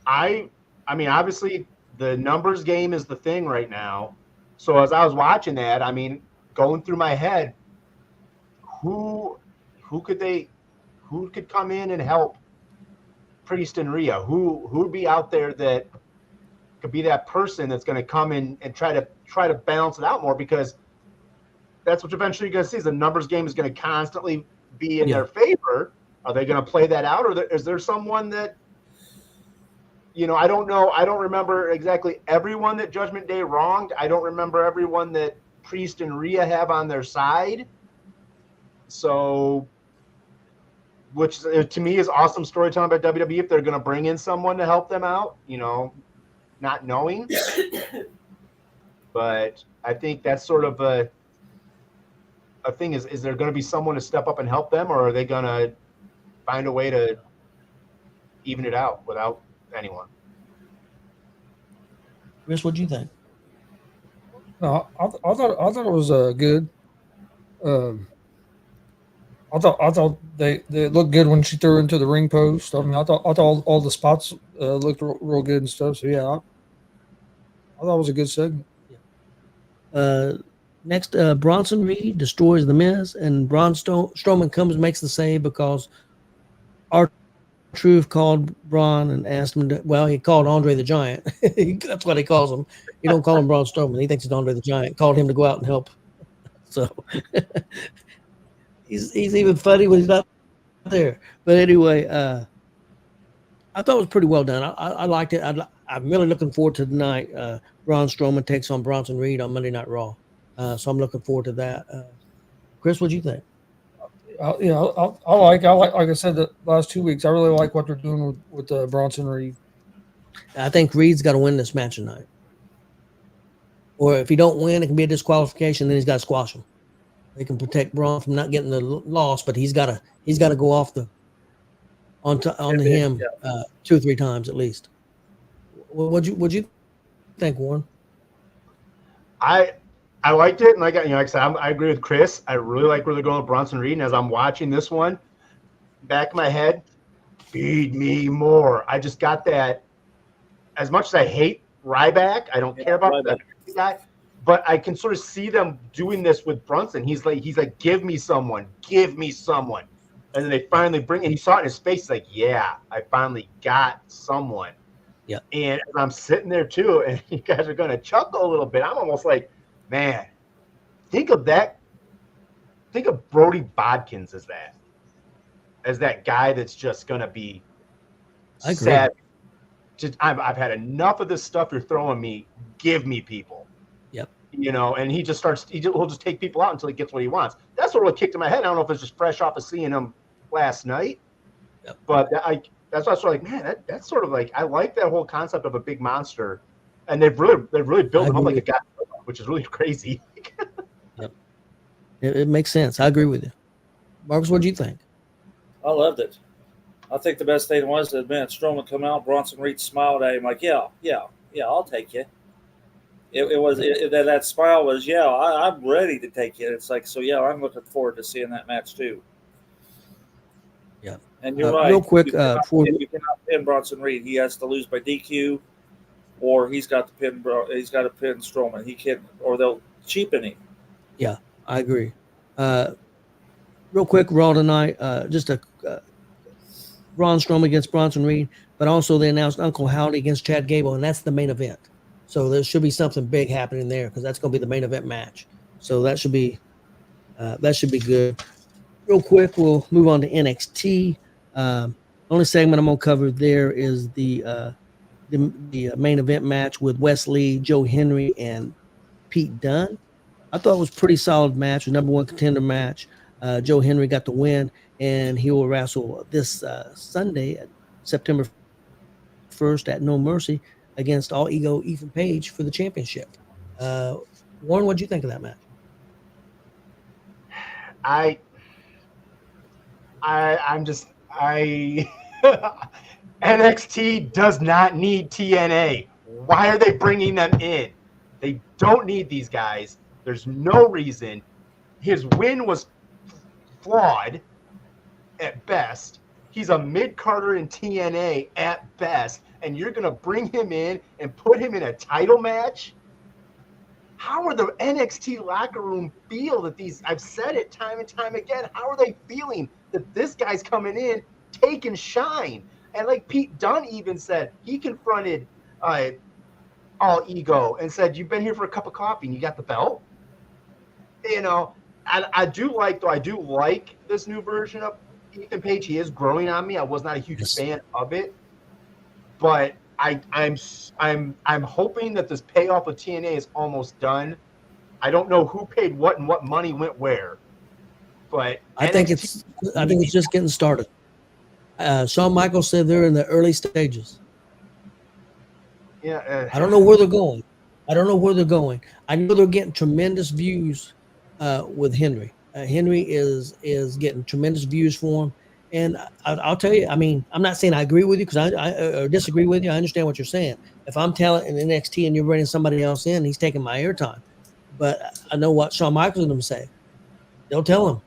I mean, obviously, the numbers game is the thing right now. So as I was watching that, I mean, going through my head, who could come in and help Priest and Rhea? Who'd be out there that could be that person that's going to come in and try to balance it out more? Because that's what eventually you're going to see is the numbers game is going to constantly be in their favor. Are they going to play that out, or is there someone that? I don't know. I don't remember exactly everyone that Judgment Day wronged. I don't remember everyone that Priest and Rhea have on their side. So, which to me is awesome storytelling by WWE if they're going to bring in someone to help them out, not knowing. But I think that's sort of a thing is there going to be someone to step up and help them, or are they going to find a way to even it out without anyone? Chris, what'd you think? No, I thought it was good. I thought they looked good when she threw into the ring post. I mean, I thought all the spots looked real good and stuff. So yeah, I thought it was a good segment. Next, Bronson Reed destroys the Miz, and Braun Strowman comes and makes the save because R-Truth called Braun and asked him he called Andre the Giant. That's what he calls him. He don't call him Braun Strowman. He thinks it's Andre the Giant. Called him to go out and help. So he's even funny when he's not there. But anyway, I thought it was pretty well done. I liked it. I'm really looking forward to tonight. Braun Strowman takes on Bronson Reed on Monday Night Raw. So I'm looking forward to that. Chris, what'd you think? I like I said the last 2 weeks. I really like what they're doing with Bronson Reed. I think Reed's got to win this match tonight. Or if he don't win, it can be a disqualification. Then he's got to squash him. They can protect Braun from not getting the loss, but he's got to go off the onto him 2 or 3 times at least. What'd you think, Warren? I liked it, and like I said, I agree with Chris. I really like where they're going with Bronson Reed. And as I'm watching this one, back of my head, feed me more. I just got that. As much as I hate Ryback, I don't care about that guy, but I can sort of see them doing this with Brunson. He's like, give me someone, and then they finally bring, and you saw it in his face. He's like, yeah, I finally got someone. Yeah. And I'm sitting there too, and you guys are going to chuckle a little bit. I'm almost like, man, think of that. Think of Brody Bodkins as that guy that's just going to be sad. I've had enough of this stuff you're throwing me. Give me people. Yep. And he just starts. He'll just take people out until he gets what he wants. That's what really kicked in my head. I don't know if it's just fresh off of seeing him last night. Yep. But that's why I was sort of like, man, that's sort of like, I like that whole concept of a big monster, and they've really built him up like a guy, which is really crazy. Yep. It makes sense. I agree with you, Marcus. What do you think? I loved it. I think the best thing was that Strowman come out, Bronson Reed smiled at him like, yeah, I'll take you. That smile was, I'm ready to take you. It's like, so yeah, I'm looking forward to seeing that match too. Yeah, and you're right. Real quick, you cannot pin Bronson Reed. He has to lose by DQ, or he's got to pin Strowman. He can't, or they'll cheapen him. Yeah, I agree. Real quick, Raw tonight, just a Braun Strowman against Bronson Reed, but also they announced Uncle Howdy against Chad Gable, and that's the main event. So there should be something big happening there because that's going to be the main event match. So that should be good. Real quick, we'll move on to NXT. Only segment I'm going to cover there is the main event match with Wesley, Joe Henry, and Pete Dunne. I thought it was a pretty solid match, a number 1 contender match. Joe Henry got the win, and he will wrestle this Sunday, September 1st at No Mercy against All Ego Ethan Page for the championship. Warren, what did you think of that match? NXT does not need TNA. Why are they bringing them in? They don't need these guys. There's no reason. His win was flawed at best. He's a mid-carder in TNA at best, and you're going to bring him in and put him in a title match? How are the NXT locker room feel that I've said it time and time again, how are they feeling that this guy's coming in, taking shine? And like Pete Dunne even said, he confronted All Ego and said, you've been here for a cup of coffee and you got the belt? I do like this new version of Ethan Page. He is growing on me. I was not a huge fan of it, but I'm hoping that this payoff with TNA is almost done. I don't know who paid what and what money went where, but I think it's just getting started. Shawn Michaels said they're in the early stages. Yeah, I don't know where they're going. I know they're getting tremendous views with Henry. Henry is getting tremendous views for him. And I'll tell you, I mean, I'm not saying I agree with you because I disagree with you. I understand what you're saying. If I'm talent in NXT and you're bringing somebody else in, he's taking my airtime. But I know what Shawn Michaels is going to say. They'll tell him,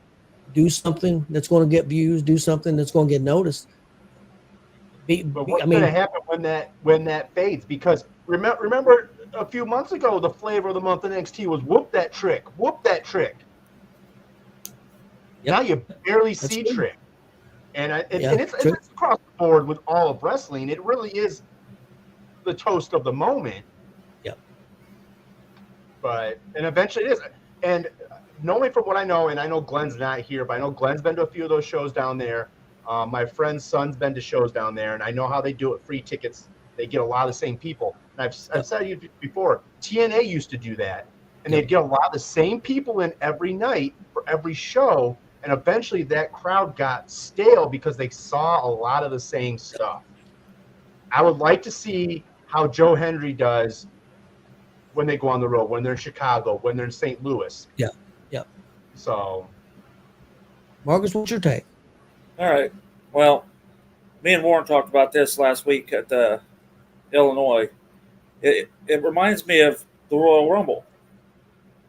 do something that's going to get views, do something that's going to get noticed. But what's going to happen when that fades? Because remember a few months ago, the flavor of the month in NXT was whoop that trick. Yep. Now you barely see Trick. And it's across the board with all of wrestling. It really is the toast of the moment. Yep. And eventually it is. And knowing from what I know, and I know Glenn's not here, but I know Glenn's been to a few of those shows down there. My friend's son's been to shows down there, and I know how they do it. Free tickets. They get a lot of the same people. And I've said to you before, TNA used to do that. And they'd get a lot of the same people in every night for every show. And eventually that crowd got stale because they saw a lot of the same stuff. I would like to see how Joe Henry does when they go on the road, when they're in Chicago, when they're in St. Louis. Yeah. So, Marcus, what's your take? All right. Well, me and Warren talked about this last week at Illinois. It reminds me of the Royal Rumble.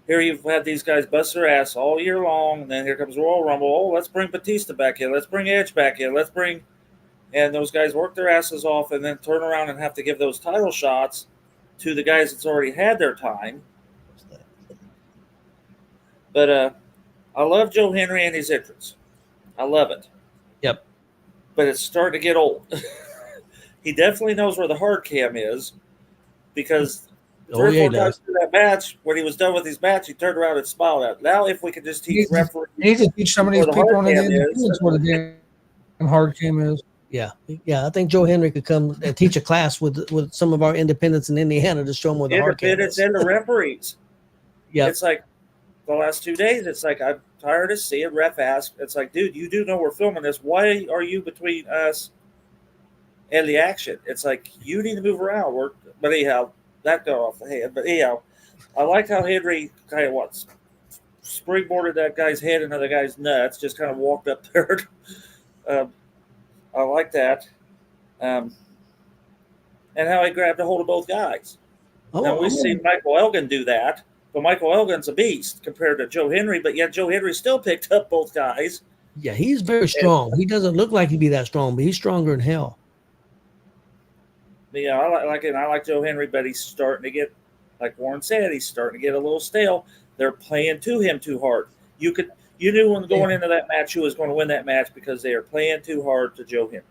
Here you've had these guys bust their ass all year long, and then here comes Royal Rumble. Oh, let's bring Batista back in. Let's bring Edge back in. And those guys work their asses off and then turn around and have to give those title shots to the guys that's already had their time. But I love Joe Henry and his entrance. I love it. Yep. But it's starting to get old. He definitely knows where the hard cam is, because three or four times through that match, when he was done with his match, he turned around and smiled at. Now, if we could just teach referees, you need to teach some of these people on the independence where the damn hard cam is. Yeah. I think Joe Henry could come and teach a class with some of our independents in Indiana to show them where the hard cam is. And the referees. Yeah. It's like the last 2 days, it's like I'm tired of seeing ref ask. It's like, dude, you do know we're filming this. Why are you between us and the action? It's like, you need to move around. But anyhow, that got off the head. But anyhow, I liked how Henry kind of springboarded that guy's head into the guy's nuts, just kind of walked up there. I like that. And how he grabbed a hold of both guys. Now, we've seen Michael Elgin do that, but Michael Elgin's a beast compared to Joe Henry, but yet Joe Henry still picked up both guys. Yeah, he's very strong. He doesn't look like he'd be that strong, but he's stronger than hell. Yeah, I like Joe Henry, but he's starting to get, like Warren said, he's starting to get a little stale. They're playing to him too hard. You knew when going into that match who was going to win that match, because they are playing too hard to Joe Henry.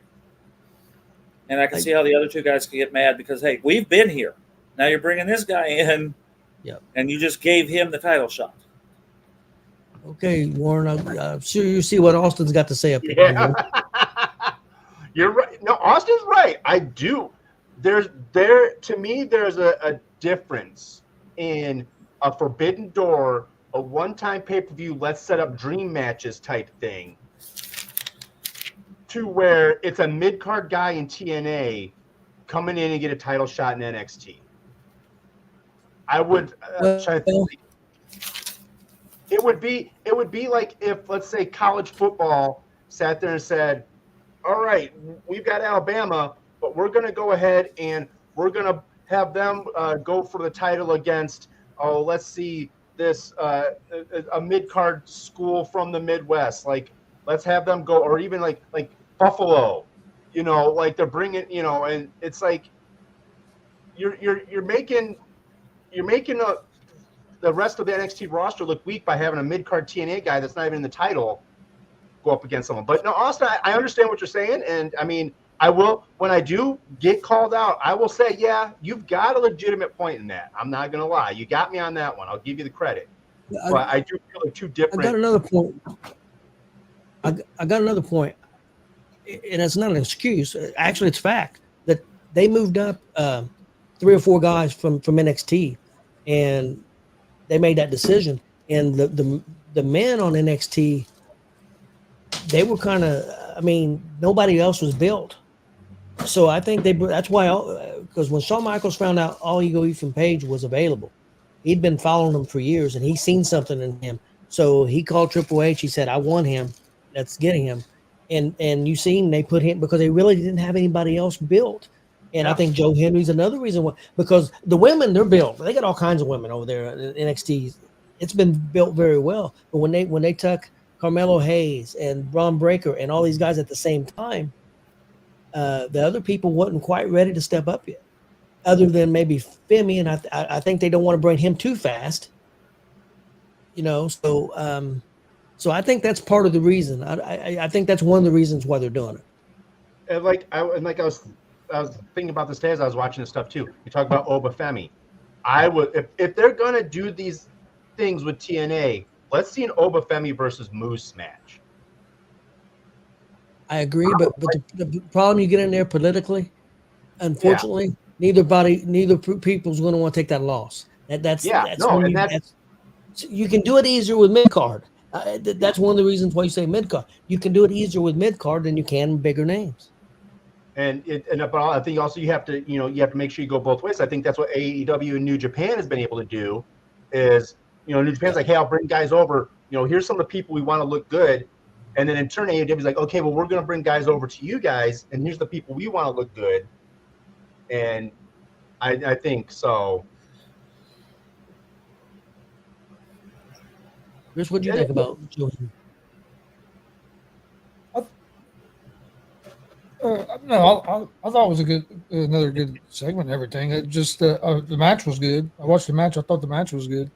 And I can see how the other two guys can get mad because, hey, we've been here. Now you're bringing this guy in, and you just gave him the title shot. Okay, Warren, I'm sure you see what Austin's got to say up there. Yeah. You're right. No, Austin's right. I do. To me, there's a difference in a Forbidden Door, a one-time pay-per-view, let's set up dream matches type thing, to where it's a mid-card guy in TNA coming in and get a title shot in NXT. I would try to think. It would be like if, let's say, college football sat there and said, all right, we've got Alabama, but we're going to go ahead and we're going to have them go for the title against, let's see, this a mid-card school from the Midwest. Like, let's have them go, or even like Buffalo, like they're bringing, and it's like you're making the rest of the NXT roster look weak by having a mid-card TNA guy that's not even in the title go up against someone. But no, Austin, I understand what you're saying, and I mean, I will, when I do get called out, I will say, yeah, you've got a legitimate point in that. I'm not going to lie. You got me on that one. I'll give you the credit. But I do feel like two different. I got another point. I got another point, and it's not an excuse. Actually, it's fact that they moved up 3 or 4 guys from NXT, and they made that decision. And the men on NXT, they were kind of, nobody else was built. So I think that's why, because when Shawn Michaels found out All Ego Ethan Page was available, he'd been following him for years, and he's seen something in him. So he called Triple H. He said, I want him. Let's get him. And you seen they put him, because they really didn't have anybody else built. And I think Joe Henry's another reason why, because the women, they're built. They got all kinds of women over there in NXT. It's been built very well. But when they took Carmelo Hayes and Bron Breakker and all these guys at the same time, the other people wasn't quite ready to step up yet, other than maybe Femi, and I think they don't want to bring him too fast. So I think that's part of the reason. I think that's one of the reasons why they're doing it. And I was thinking about this today as I was watching this stuff too. You talk about Obafemi. I would, if they're gonna do these things with TNA, let's see an Obafemi versus Moose match. I agree, but the problem you get in there politically, unfortunately, neither people's going to want to take that loss. You can do it easier with mid card. That's one of the reasons why you say mid card. You can do it easier with mid card than you can bigger names. But I think also you have to make sure you go both ways. I think that's what AEW and New Japan has been able to do. Is New Japan's like, hey, I'll bring guys over. here's some of the people we want to look good. And then in turn, AEW is like, okay, well, we're going to bring guys over to you guys, and here's the people we want to look good. And I think so. Chris, what do you think about Joey? No, I thought it was another good segment and everything. It just the match was good. I watched the match. I thought the match was good.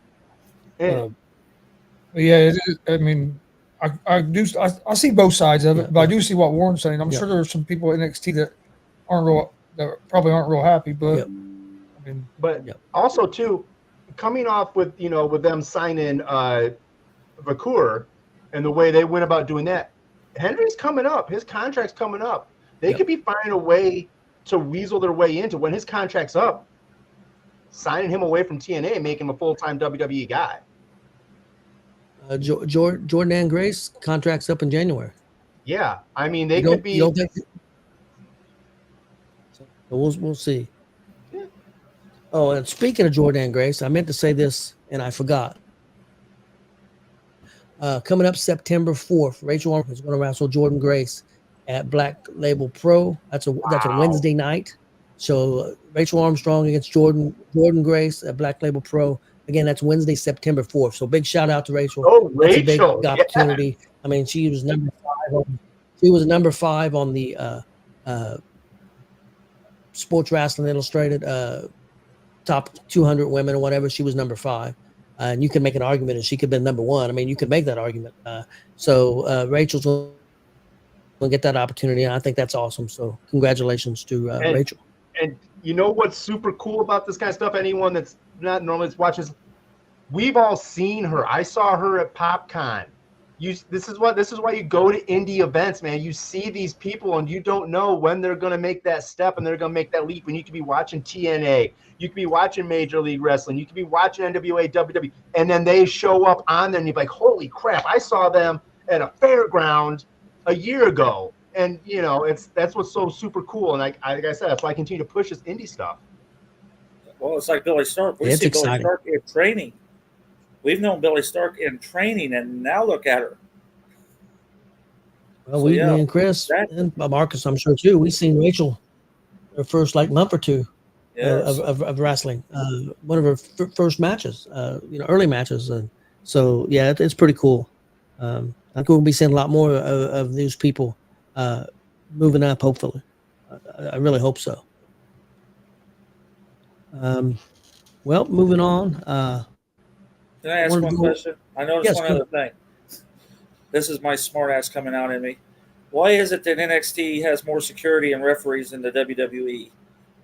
But yeah, it is, I mean, I see both sides of it, but I do see what Warren's saying. I'm sure there are some people at NXT that probably aren't real happy, but I mean, also too, coming off with with them signing Vakur and the way they went about doing that, Henry's coming up. His contract's coming up. They could be finding a way to weasel their way into when his contract's up, signing him away from TNA and making him a full-time WWE guy. Jordan and Grace contracts up in January. Yeah, I mean they could be. You don't think? So we'll see. Yeah. Oh, and speaking of Jordan and Grace, I meant to say this and I forgot. Coming up September 4th, Rachel Armstrong is going to wrestle Jordan Grace at Black Label Pro. That's a Wednesday night. So Rachel Armstrong against Jordan Grace at Black Label Pro. Again, that's Wednesday, September 4th. So big shout out to Rachel. Oh, that's Rachel! A big opportunity. Yeah. I mean, she was number 5 on the Sports Wrestling Illustrated top 200 women or whatever. She was number 5. And you can make an argument that she could have been number 1. I mean, you could make that argument. So Rachel's going to get that opportunity. And I think that's awesome. So congratulations to Rachel. And you know what's super cool about this kind of stuff? Anyone that's not normally watches, we've all seen her. I saw her at PopCon. This is why you go to indie events, man. You see these people and you don't know when they're going to make that step and they're going to make that leap. And you could be watching TNA, you could be watching Major League Wrestling, you could be watching NWA, WWE, and then they show up on there and you're like, holy crap, I saw them at a fairground a year ago. And that's what's so super cool. And like I said, that's why I continue to push this indie stuff. Well, it's like Billy Stark. We see Billy Stark in training. We've known Billy Stark in training, and now look at her. Well, me and Chris and Marcus, I'm sure too. We've seen Rachel her first month or two of wrestling. One of her first matches, early matches, and so it's pretty cool. I think we'll be seeing a lot more of these people moving up. Hopefully, I really hope so. Well, moving on. Can I ask one question? I noticed one other thing. This is my smart ass coming out in me. Why is it that NXT has more security and referees than the WWE?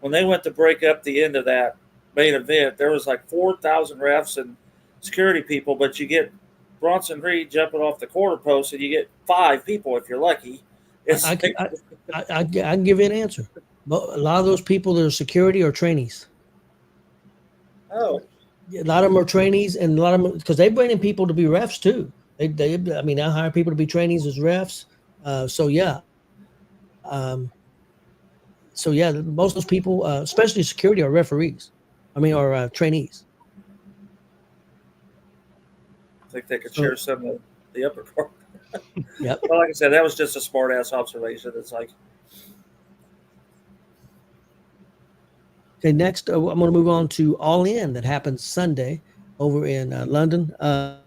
When they went to break up the end of that main event, there was like 4,000 refs and security people, but you get Bronson Reed jumping off the quarter post and you get 5 people if you're lucky. I can give you an answer. A lot of those people that are security are trainees. Oh. A lot of them are trainees, and a lot of them, because they bring in people to be refs too. They hire people to be trainees as refs. Most of those people, especially security, are referees. Or trainees. I think they could share some of the upper part. Yep. Well, like I said, that was just a smart ass observation. It's like. Okay, next I'm going to move on to All In that happens Sunday over in London. I'll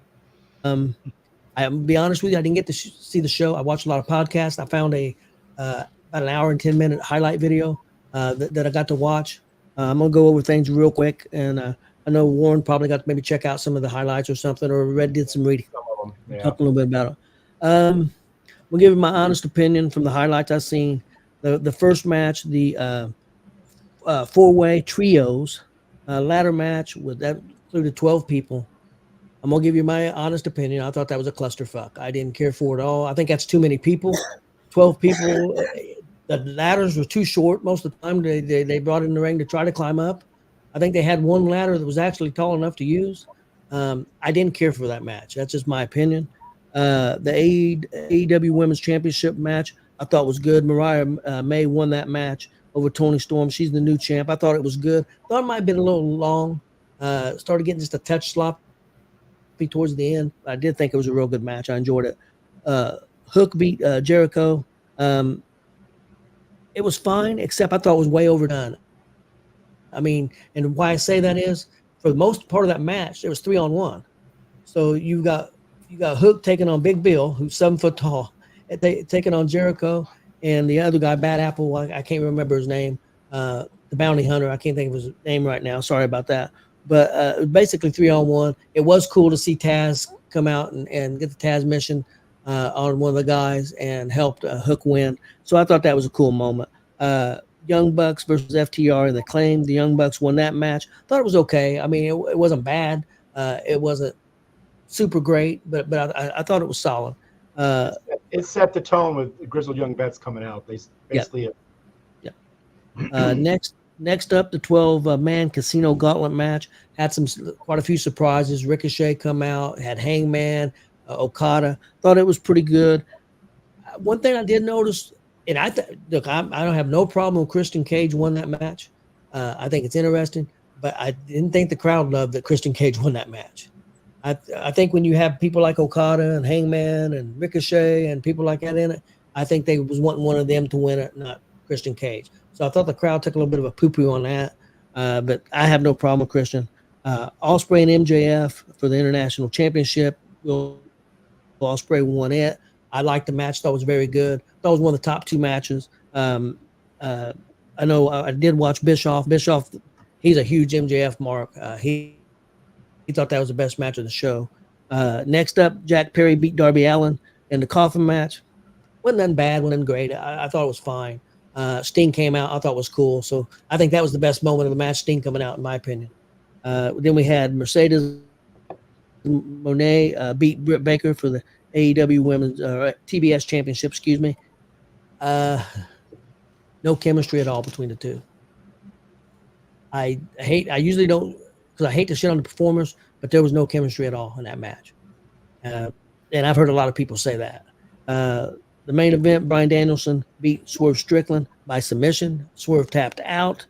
be honest with you, I didn't get to see the show. I watched a lot of podcasts. I found about an hour and 10-minute highlight video that I got to watch. I'm going to go over things real quick, and I know Warren probably got to maybe check out some of the highlights or something, or did some reading. Some of them, Talk a little bit about it. We'll give you my honest opinion from the highlights I've seen. The first match, the 4-way trios ladder match that included 12 people. I'm gonna give you my honest opinion. I thought that was a clusterfuck. I didn't care for it at all. I think that's too many people. 12 people. The ladders were too short most of the time. They brought in the ring to try to climb up. I think they had one ladder that was actually tall enough to use. I didn't care for that match. That's just my opinion. The AEW Women's Championship match I thought was good. Mariah May won that match over Toni Storm. She's the new champ. I thought it was good. Thought it might have been a little long. Started getting just a touch sloppy sloppy towards the end. I did think it was a real good match. I enjoyed it. Hook beat Jericho. It was fine, except I thought it was way overdone. I mean, and why I say that is, for the most part of that match, it was 3-on-1. So you got Hook taking on Big Bill, who's 7 foot tall, taking on Jericho, and the other guy, Bad Apple. I can't remember his name. The bounty hunter. I can't think of his name right now. Sorry about that. But basically 3-on-1. It was cool to see Taz come out and get the Taz mission on one of the guys and helped Hook win. So I thought that was a cool moment. Young Bucks versus FTR and the Claim. The Young Bucks won that match. Thought it was okay. I mean, it wasn't bad. It wasn't super great, but I thought it was solid. It set the tone with Grizzled Young Vets coming out. They basically. Yeah. Next up, the 12-man Casino Gauntlet match had quite a few surprises. Ricochet come out, had Hangman, Okada. Thought it was pretty good. One thing I did notice, and I don't have no problem with Christian Cage won that match. I think it's interesting, but I didn't think the crowd loved that Christian Cage won that match. I think when you have people like Okada and Hangman and Ricochet and people like that in it, I think they was wanting one of them to win it, not Christian Cage. So I thought the crowd took a little bit of a poo-poo on that, but I have no problem with Christian. Ospreay and MJF for the International Championship. Ospreay won it. I liked the match. Thought it was very good. Thought it was one of the top 2 matches. I know I did watch Bischoff. Bischoff, he's a huge MJF mark. He thought that was the best match of the show. Next up, Jack Perry beat Darby Allin in the coffin match. Wasn't nothing bad, wasn't great. I thought it was fine. Sting came out. I thought it was cool. So I think that was the best moment of the match, Sting coming out, in my opinion. Then we had Mercedes Moné beat Britt Baker for the AEW Women's TBS Championship, excuse me. No chemistry at all between the two. I usually don't, because I hate to shit on the performers, but there was no chemistry at all in that match. And I've heard a lot of people say that. The main event, Bryan Danielson beat Swerve Strickland by submission. Swerve tapped out.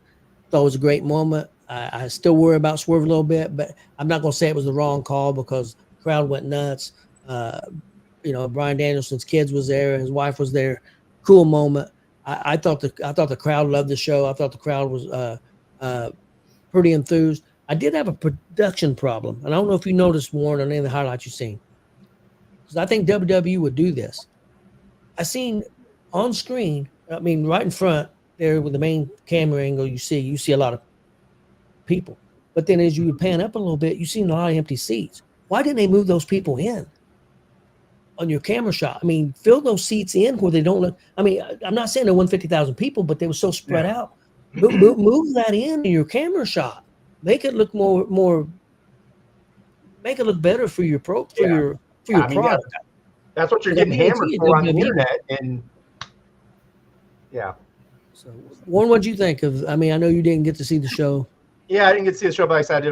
Thought it was a great moment. I still worry about Swerve a little bit, but I'm not going to say it was the wrong call because the crowd went nuts. Bryan Danielson's kids was there. His wife was there. Cool moment. I thought the crowd loved the show. I thought the crowd was pretty enthused. I did have a production problem, and I don't know if you noticed, Warren, on any of the highlights you've seen, because I think WWE would do this. I seen on screen, I mean, right in front there with the main camera angle, you see a lot of people, but then as you would pan up a little bit, you see a lot of empty seats. Why didn't they move those people in on your camera shot? I mean, fill those seats in where they don't look. I mean, I'm not saying there weren't 50,000 people, but they were so spread out. Move that in your camera shot. Make it look more. Make it look better for your product. That's what you're getting hammered for on the internet, and So, Warren, what'd you think of? I mean, I know you didn't get to see the show. Yeah, I didn't get to see the show, but I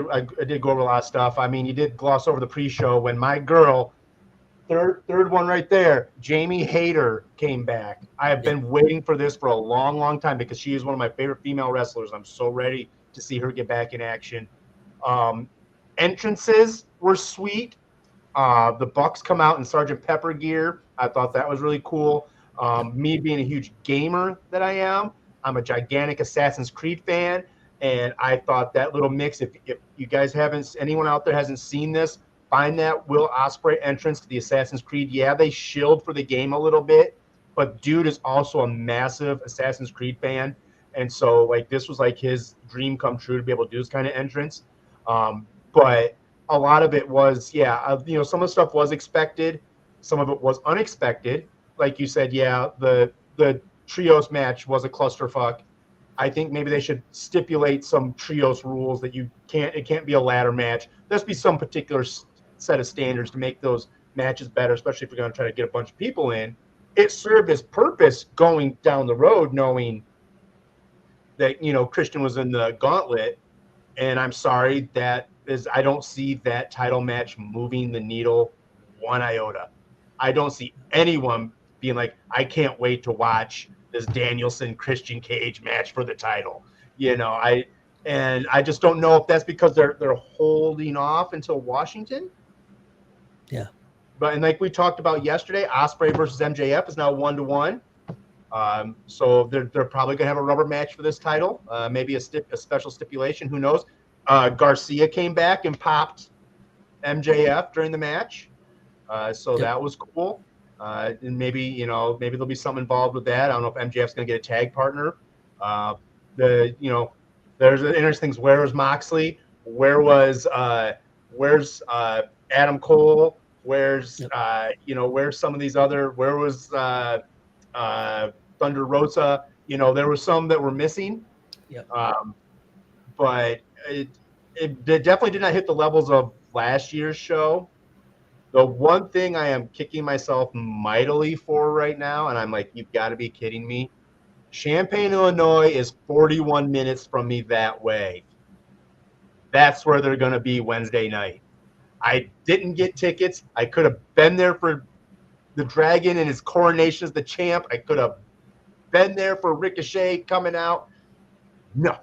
did go over a lot of stuff. I mean, you did gloss over the pre-show when my girl, third one right there, Jamie Hayter, came back. I have been waiting for this for a long, long time because she is one of my favorite female wrestlers. I'm so ready to see her get back in action. Entrances were sweet. The Bucks come out in Sgt. Pepper gear. I thought that was really cool. Me being a huge gamer that I am, I'm a gigantic Assassin's Creed fan, and I thought that little mix, if you guys anyone out there hasn't seen this, find that Will Ospreay entrance to the Assassin's Creed. Yeah, they shilled for the game a little bit, but dude is also a massive Assassin's Creed fan, and so like this was like his dream come true to be able to do this kind of entrance. But a lot of it was, some of the stuff was expected. Some of it was unexpected. Like you said, the trios match was a clusterfuck. I think maybe they should stipulate some trios rules that it can't be a ladder match. There's be some particular set of standards to make those matches better, especially if we're going to try to get a bunch of people in. It served its purpose going down the road, knowing that, Christian was in the gauntlet. And I'm sorry, I don't see that title match moving the needle one iota. I don't see anyone being like, I can't wait to watch this Danielson Christian Cage match for the title. I just don't know if that's because they're holding off until Washington, Yeah. But and like we talked about yesterday, Ospreay versus MJF is now 1-1. So they're probably gonna have a rubber match for this title. Maybe a special stipulation. Who knows? Garcia came back and popped MJF during the match. So that was cool. And maybe there'll be something involved with that. I don't know if MJF's going to get a tag partner. There's interesting things. Where was Moxley? Where's Adam Cole? Where's some of these other? Where was Thunder Rosa? There were some that were missing. Yep. But it definitely did not hit the levels of last year's show. The one thing I am kicking myself mightily for right now, and I'm like, you've got to be kidding me. Champaign, Illinois is 41 minutes from me that way. That's where they're going to be Wednesday night. I didn't get tickets. I could have been there for the Dragon and his coronation as the champ. I could have been there for Ricochet coming out. No.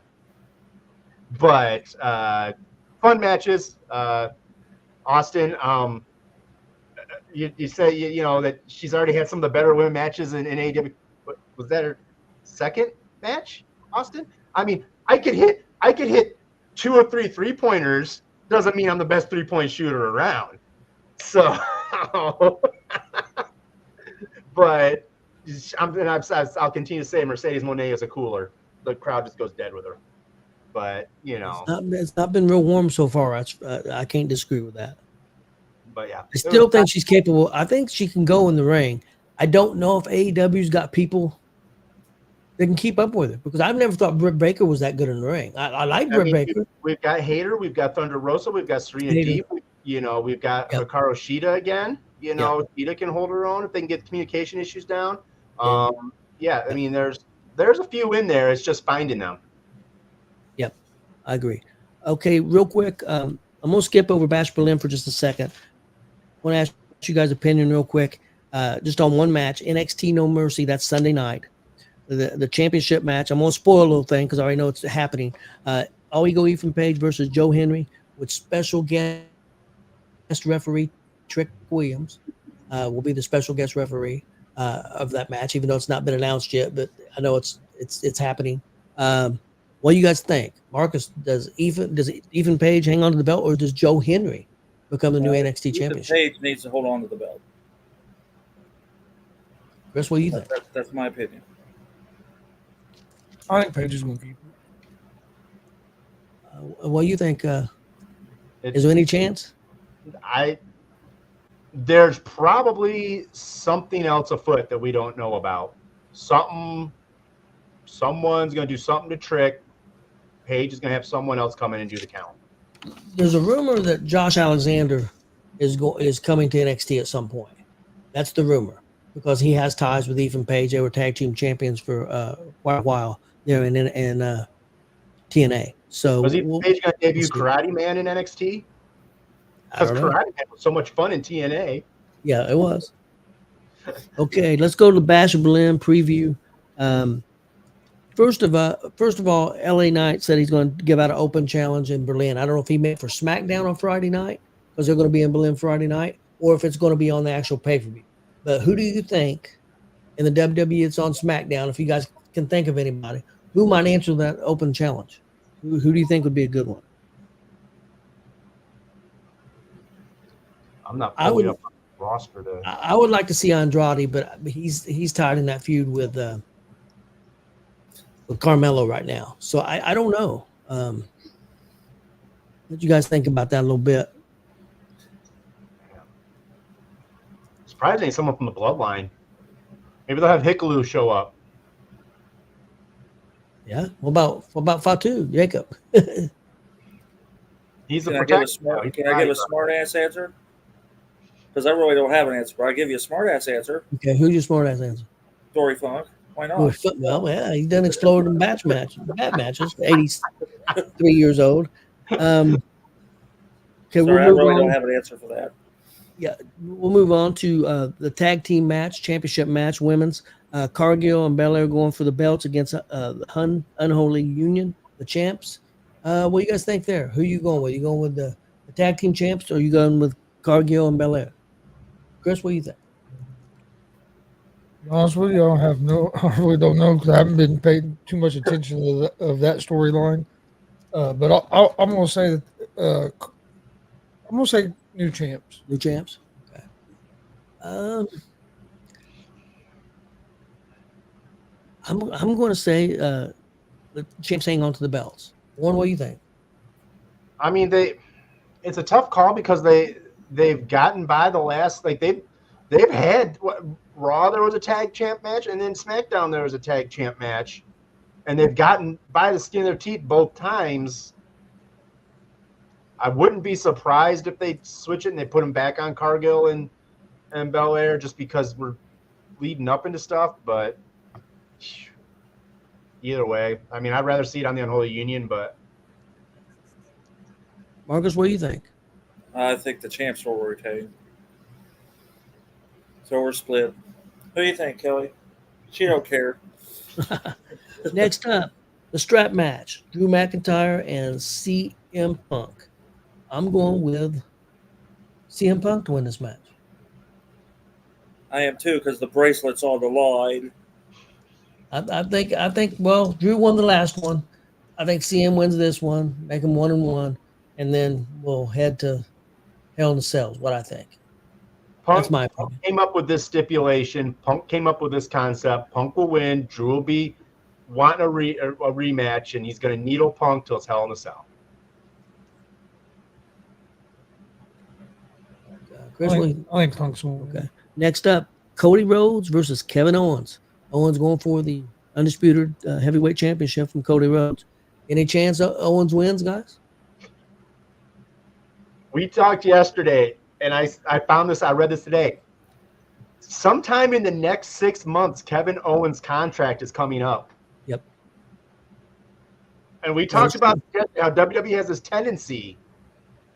But fun matches. Austin, you say that she's already had some of the better women matches in AEW. Was that her second match, Austin? I mean, I could hit 2 or 3 3-pointers. Doesn't mean I'm the best 3-point shooter around. So, but I'll continue to say Mercedes Moné is a cooler. The crowd just goes dead with her. But it's not been real warm so far. I can't disagree with that. But yeah, I still think she's capable. I think she can go in the ring. I don't know if AEW's got people that can keep up with her, because I've never thought Britt Baker was that good in the ring. I like Britt Baker. We've got Hayter, we've got Thunder Rosa, we've got Serena Deeb. We've got Hikaru Shida again. Shida can hold her own if they can get communication issues down. I mean, there's a few in there. It's just finding them. Yep, I agree. Okay, real quick, I'm gonna skip over Bash Berlin for just a second. I want to ask you guys' opinion real quick, just on one match, NXT No Mercy. That's Sunday night, the championship match. I'm gonna spoil a little thing because I already know it's happening. All Ego Ethan Page versus Joe Henry with special guest referee Trick Williams will be the special guest referee of that match, even though it's not been announced yet. But I know it's happening. What do you guys think, Marcus? Does Ethan Page hang on to the belt, or does Joe Henry become the new NXT championship? Page needs to hold on to the belt. Chris, what do you think? That's my opinion. I think Page is going to keep it. What do you think? Is there any chance? There's probably something else afoot that we don't know about. Someone's going to do something to Trick. Page is going to have someone else come in and do the count. There's a rumor that Josh Alexander is coming to NXT at some point. That's the rumor, because he has ties with Ethan Page. They were tag team champions for quite a while there in TNA. So was Ethan Page going to debut Karate Man in NXT? Because Karate Man was so much fun in TNA. Yeah, it was. Okay, let's go to the Bash of Berlin preview. First of all, LA Knight said he's going to give out an open challenge in Berlin. I don't know if he meant for SmackDown on Friday night, because they're going to be in Berlin Friday night, or if it's going to be on the actual pay-per-view. But who do you think in the WWE it's on SmackDown, if you guys can think of anybody, who might answer that open challenge? Who do you think would be a good one? I'm not pulling up on the roster. I would like to see Andrade, but he's tied in that feud with Carmelo right now. So I don't know. What you guys think about that a little bit? Surprisingly, someone from the Bloodline. Maybe they'll have Hikaru show up. Yeah. What about Fatu, Jacob? He's a Can I protector. give a smart ass answer? Because I really don't have an answer, but I'll give you a smart ass answer. Okay, who's your smart ass answer? Dory Funk. Why not? Well, yeah, he's done exploded in bat matches. 83 years old. Okay, Sorry, I really don't have an answer for that. Yeah, we'll move on to the tag team match, championship match, women's. Cargill and Belair going for the belts against the Unholy Union, the champs. What do you guys think there? Who are you going with? You going with the tag team champs, or are you going with Cargill and Belair? Chris, what do you think? To be honest with you, I really don't know because I haven't been paying too much attention to that storyline. But I'm going to say that I'm going to say new champs. New champs? Okay. I'm going to say the champs hang on to the belts. Warren, what do you think? I mean, it's a tough call because they've gotten by the last, like they've had Raw, there was a tag champ match, and then SmackDown there was a tag champ match, and they've gotten by the skin of their teeth both times. I wouldn't be surprised if they switch it and they put them back on Cargill and Belair just because we're leading up into stuff. But either way, I mean, I'd rather see it on the Unholy Union. But Marcus, what do you think? I think the champs will retain. So we're split. Who do you think, Kelly? She don't care. Next up, the strap match: Drew McIntyre and CM Punk. I'm going with CM Punk to win this match. I am too, because the bracelet's on the line. I think. Well, Drew won the last one. I think CM wins this one, make them 1-1, and then we'll head to Hell in a Cell. What I think. That's my opinion. Punk came up with this stipulation. Punk came up with this concept. Punk will win. Drew will be wanting a rematch, and he's going to needle Punk till it's Hell in a Cell. Chris, I think Punk's one. Okay. Next up, Cody Rhodes versus Kevin Owens. Owens going for the undisputed heavyweight championship from Cody Rhodes. Any chance Owens wins, guys? We talked yesterday, and I found this. I read this today. Sometime in the next 6 months, Kevin Owens' contract is coming up. Yep. And we talked about how WWE has this tendency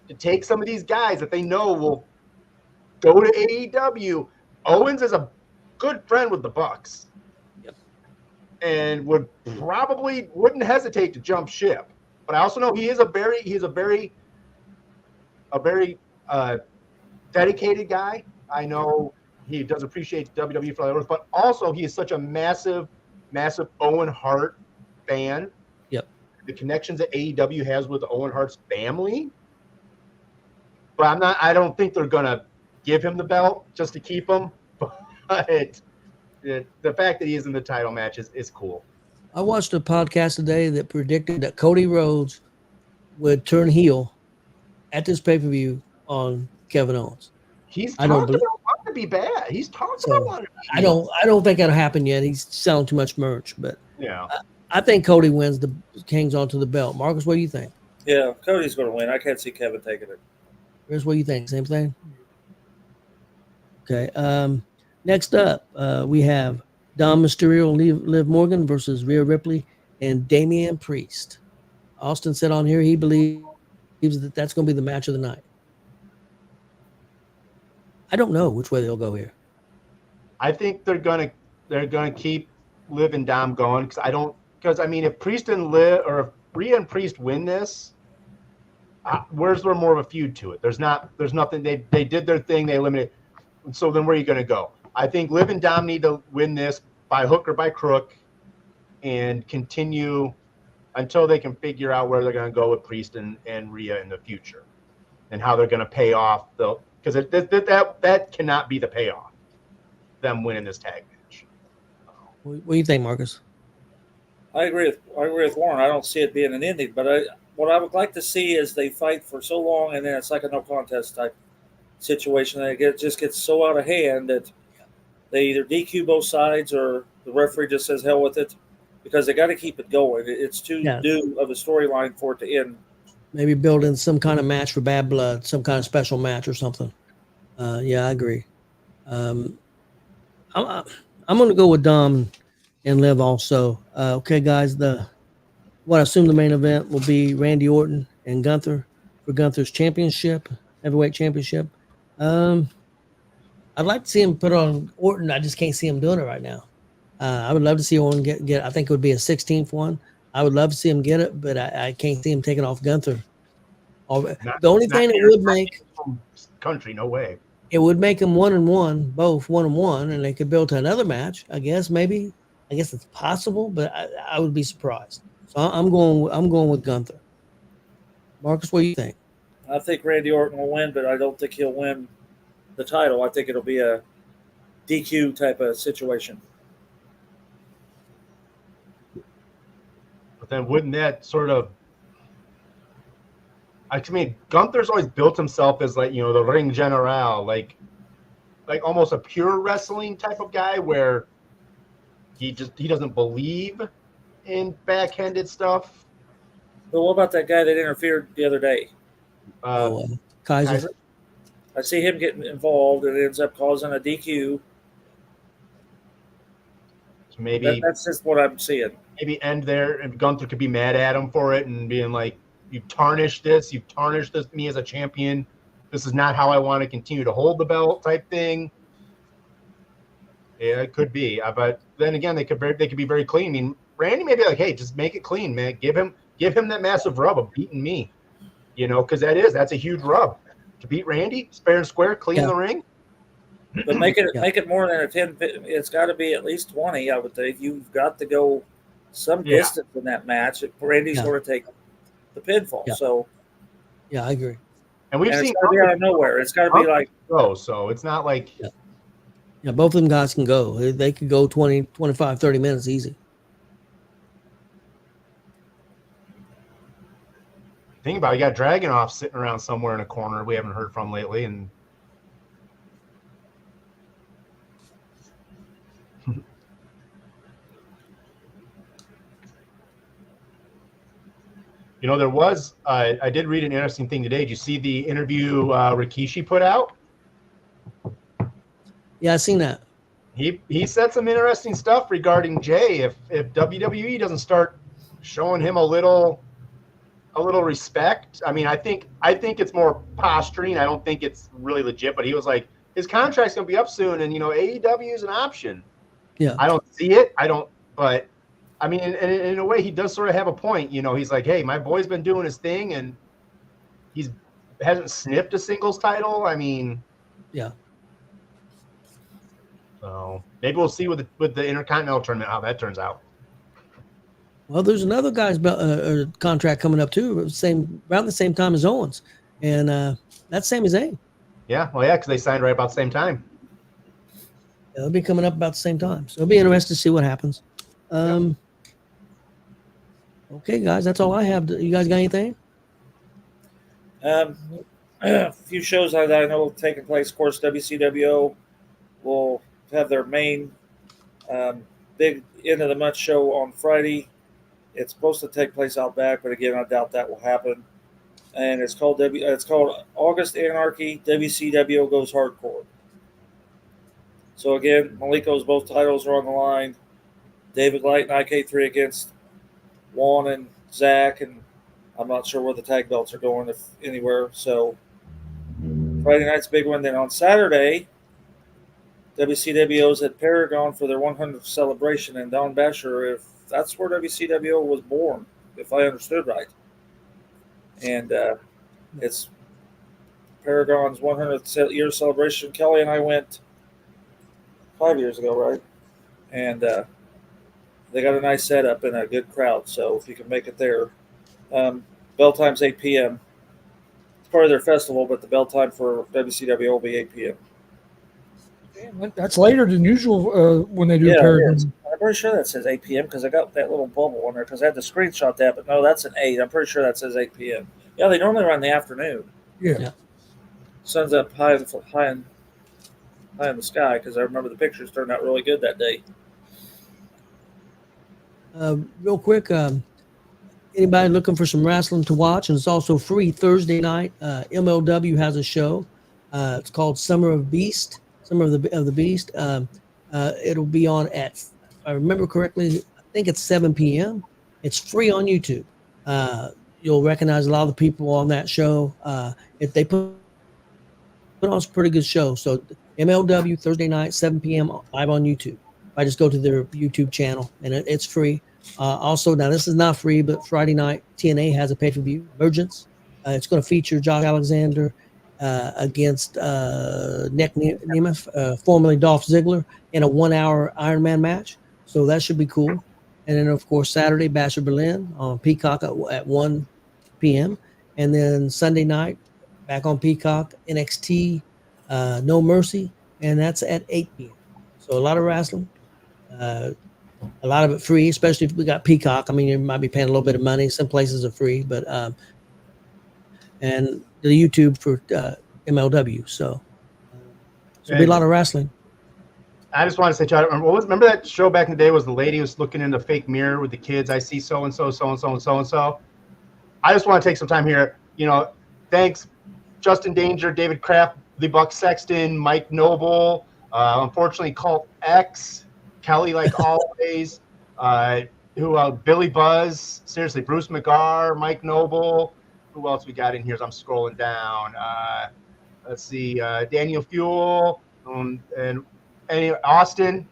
to take some of these guys that they know will go to AEW. Owens is a good friend with the Bucks. Yep. And wouldn't hesitate to jump ship. But I also know he's a very dedicated guy. I know he does appreciate WWE for others, but also he is such a massive Owen Hart fan. Yep. The connections that AEW has with Owen Hart's family. But I don't think they're gonna give him the belt just to keep him. But the fact that he is in the title match is cool. I watched a podcast today that predicted that Cody Rhodes would turn heel at this pay-per-view on Kevin Owens. He's talking about wanting to be bad. He's talking about wanting to be bad. I don't think that'll happen yet. He's selling too much merch, but yeah. I think Cody wins hangs on to the belt. Marcus, what do you think? Yeah, Cody's going to win. I can't see Kevin taking it. Chris, what do you think? Same thing? Okay. Next up, we have Dom Mysterio and Liv Morgan versus Rhea Ripley and Damian Priest. Austin said on here he believes that that's going to be the match of the night. I don't know which way they'll go here. I think they're gonna keep Liv and Dom going because I mean if Priest and Liv or if Rhea and Priest win this, where's there more of a feud to it? There's nothing. They did their thing. They eliminated. So then where are you going to go? I think Liv and Dom need to win this by hook or by crook and continue until they can figure out where they're going to go with Priest and Rhea in the future and how they're going to pay off because that cannot be the payoff, them winning this tag match. What do you think, Marcus? I agree with Warren. I don't see it being an ending, but what I would like to see is they fight for so long and then it's like a no contest type situation that it just gets so out of hand that they either DQ both sides or the referee just says hell with it because they got to keep it going. It's too new of a storyline for it to end. Maybe build in some kind of match for Bad Blood, some kind of special match or something. Yeah, I agree. I'm going to go with Dom and Liv also. Okay, guys, what I assume the main event will be Randy Orton and Gunther for Gunther's heavyweight championship. I'd like to see him put on Orton. I just can't see him doing it right now. I would love to see Orton get. I think it would be a 16th one. I would love to see him get it, but I can't see him taking off Gunther. The only thing that would make country, no way. It would make them 1-1, both 1-1, and they could build to another match. I guess maybe. I guess it's possible, but I would be surprised. So I'm going with Gunther. Marcus, what do you think? I think Randy Orton will win, but I don't think he'll win the title. I think it'll be a DQ type of situation. But then wouldn't that sort of? I mean, Gunther's always built himself as like, the ring general, like almost a pure wrestling type of guy where he doesn't believe in backhanded stuff. But what about that guy that interfered the other day? Kaiser. I see him getting involved, and it ends up causing a DQ. So maybe that's just what I'm seeing. Maybe end there, and Gunther could be mad at him for it and being like, "You've tarnished this me as a champion. This is not how I want to continue to hold the belt," type thing. Yeah, it could be. But then again, they could be very clean. I mean, Randy may be like, "Hey, just make it clean, man. Give him that massive rub of beating me." Because that's a huge rub. To beat Randy, fair and square, clean the ring. But make it more than a 10. It's got to be at least 20, I would think. You've got to go some distance in that match. Randy's going to take the pinfall. Yeah. So, yeah, I agree. And we've seen it's got to be out of nowhere. It's got to be like so it's not like yeah, both of them guys can go. They could go 20, 25, 30 minutes easy. Think about it, you got Dragunov sitting around somewhere in a corner we haven't heard from lately, and there was I did read an interesting thing today. Did you see the interview Rikishi put out? Yeah, I seen that. He said some interesting stuff regarding Jay. If WWE doesn't start showing him a little respect. I mean, I think it's more posturing. I don't think it's really legit. But he was like, his contract's gonna be up soon, and AEW is an option. Yeah, I don't see it. I don't. But I mean, in a way, he does sort of have a point. He's like, hey, my boy's been doing his thing, and hasn't sniffed a singles title. I mean, yeah. So maybe we'll see with the Intercontinental tournament how that turns out. Well, there's another guy's contract coming up too, around the same time as Owens, and that's Sami Zayn. Yeah, well, because they signed right about the same time. Yeah, they'll be coming up about the same time, so it'll be interesting to see what happens. Okay, guys, that's all I have. You guys got anything? A few shows that I know taking place. Of course, WCW will have their main big end of the month show on Friday. It's supposed to take place out back, but again, I doubt that will happen. And it's called August Anarchy. WCW Goes Hardcore. So again, Malenko's both titles are on the line. David Light and IK3 against Juan and Zach, and I'm not sure where the tag belts are going, if anywhere. So Friday night's a big one. Then on Saturday, WCW's at Paragon for their 100th celebration, and Don Basher, if that's where WCW was born, if I understood right. And it's Paragon's 100th year celebration. Kelly and I went 5 years ago, right? And they got a nice setup and a good crowd. So if you can make it there, bell time's 8 p.m. It's part of their festival, but the bell time for WCW will be 8 p.m. Damn, that's later than usual when they do Paragon. I'm pretty sure that says 8 p.m. because I got that little bubble on there because I had to screenshot that, but no, that's an 8. I'm pretty sure that says 8 p.m. Yeah, they normally run in the afternoon. Yeah. Sun's up high in the sky because I remember the pictures turned out really good that day. Real quick, anybody looking for some wrestling to watch, and it's also free Thursday night. MLW has a show. It's called Summer of the Beast. It'll be on at, if I remember correctly, I think it's 7 p.m. It's free on YouTube. You'll recognize a lot of the people on that show. If they put on some pretty good show. So MLW Thursday night, 7 p.m. live on YouTube. I just go to their YouTube channel, and it's free. Also, now this is not free, but Friday night TNA has a pay-per-view, Emergence. It's going to feature Josh Alexander against Nick Nemeth, formerly Dolph Ziggler, in a 1 hour Iron Man match. So that should be cool. And then, of course, Saturday, Bash of Berlin on Peacock at 1 p.m. And then Sunday night, back on Peacock, NXT, No Mercy, and that's at 8 p.m. So a lot of wrestling, a lot of it free, especially if we got Peacock. I mean, you might be paying a little bit of money. Some places are free, but and the YouTube for MLW. So there'll be a lot of wrestling. I just want to say, Chad, remember that show back in the day was the lady who was looking in the fake mirror with the kids? I see so-and-so, so-and-so, and so-and-so. I just want to take some time here. Thanks, Justin Danger, David Kraft, the Buck Sexton, Mike Noble, unfortunately, Colt X, Kelly, like always, Billy Buzz, seriously, Bruce McGar, Mike Noble. Who else we got in here as I'm scrolling down? Let's see, Daniel Fuel, and Austin,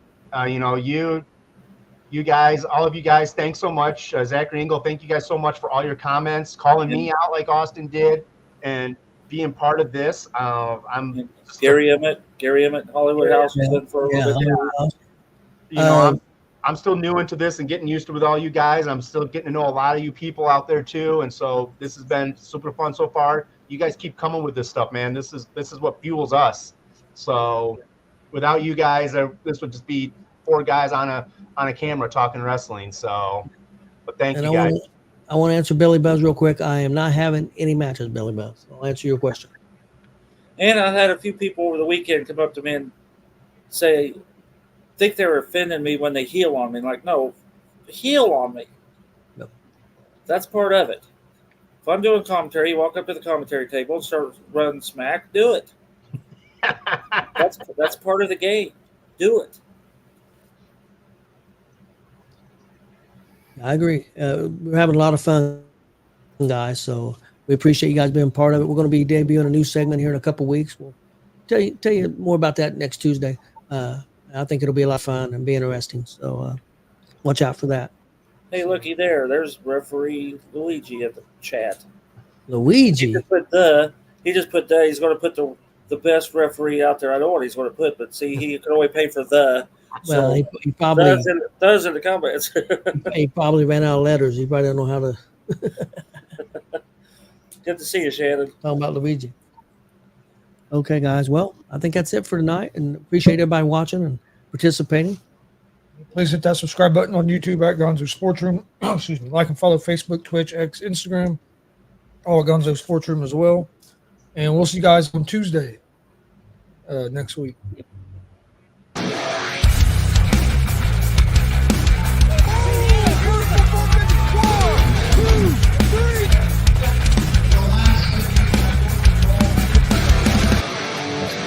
you guys, all of you guys, thanks so much. Zachary Engel, thank you guys so much for all your comments, calling me out like Austin did, and being part of this. I'm Gary Emmett, Hollywood House has been for a little bit. I'm still new into this and getting used to with all you guys. I'm still getting to know a lot of you people out there too, and so this has been super fun so far. You guys keep coming with this stuff, man. This is what fuels us. So without you guys, this would just be 4 guys on a camera talking wrestling. So, but thank you guys. I want to answer Billy Buzz real quick. I am not having any matches, Billy Buzz. I'll answer your question. And I had a few people over the weekend come up to me and say, think they're offending me when they heel on me. Like, no, heel on me. No. That's part of it. If I'm doing commentary, you walk up to the commentary table and start running smack, do it. That's part of the game. Do it. I agree. We're having a lot of fun, guys. So we appreciate you guys being part of it. We're going to be debuting a new segment here in a couple of weeks. We'll tell you more about that next Tuesday. I think it'll be a lot of fun and be interesting. So watch out for that. Hey, looky there. There's referee Luigi at the chat. Luigi? He just put he's going to put the best referee out there. I know what he's going to put, but see, he can only pay for the. Well, so he probably does in the comments. he probably ran out of letters. He probably don't know how to. Good to see you, Shannon. Talking about Luigi. Okay, guys. Well, I think that's it for tonight, and appreciate everybody watching and participating. Please hit that subscribe button on YouTube at Gonzo's Sports Room. Excuse me. Like and follow Facebook, Twitch, X, Instagram, all at Gonzo's Sports Room as well. And we'll see you guys on Tuesday next week.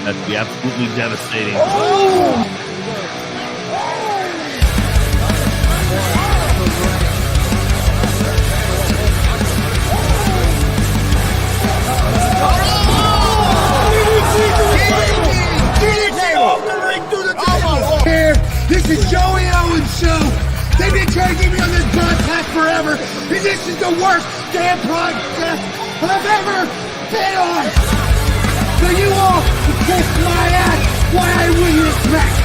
That'd be absolutely devastating. This is Joey Owens' show. They've been trying to get me on this broadcast forever, and this is the worst damn broadcast I've ever been on. So you all can kiss my ass while I win this match.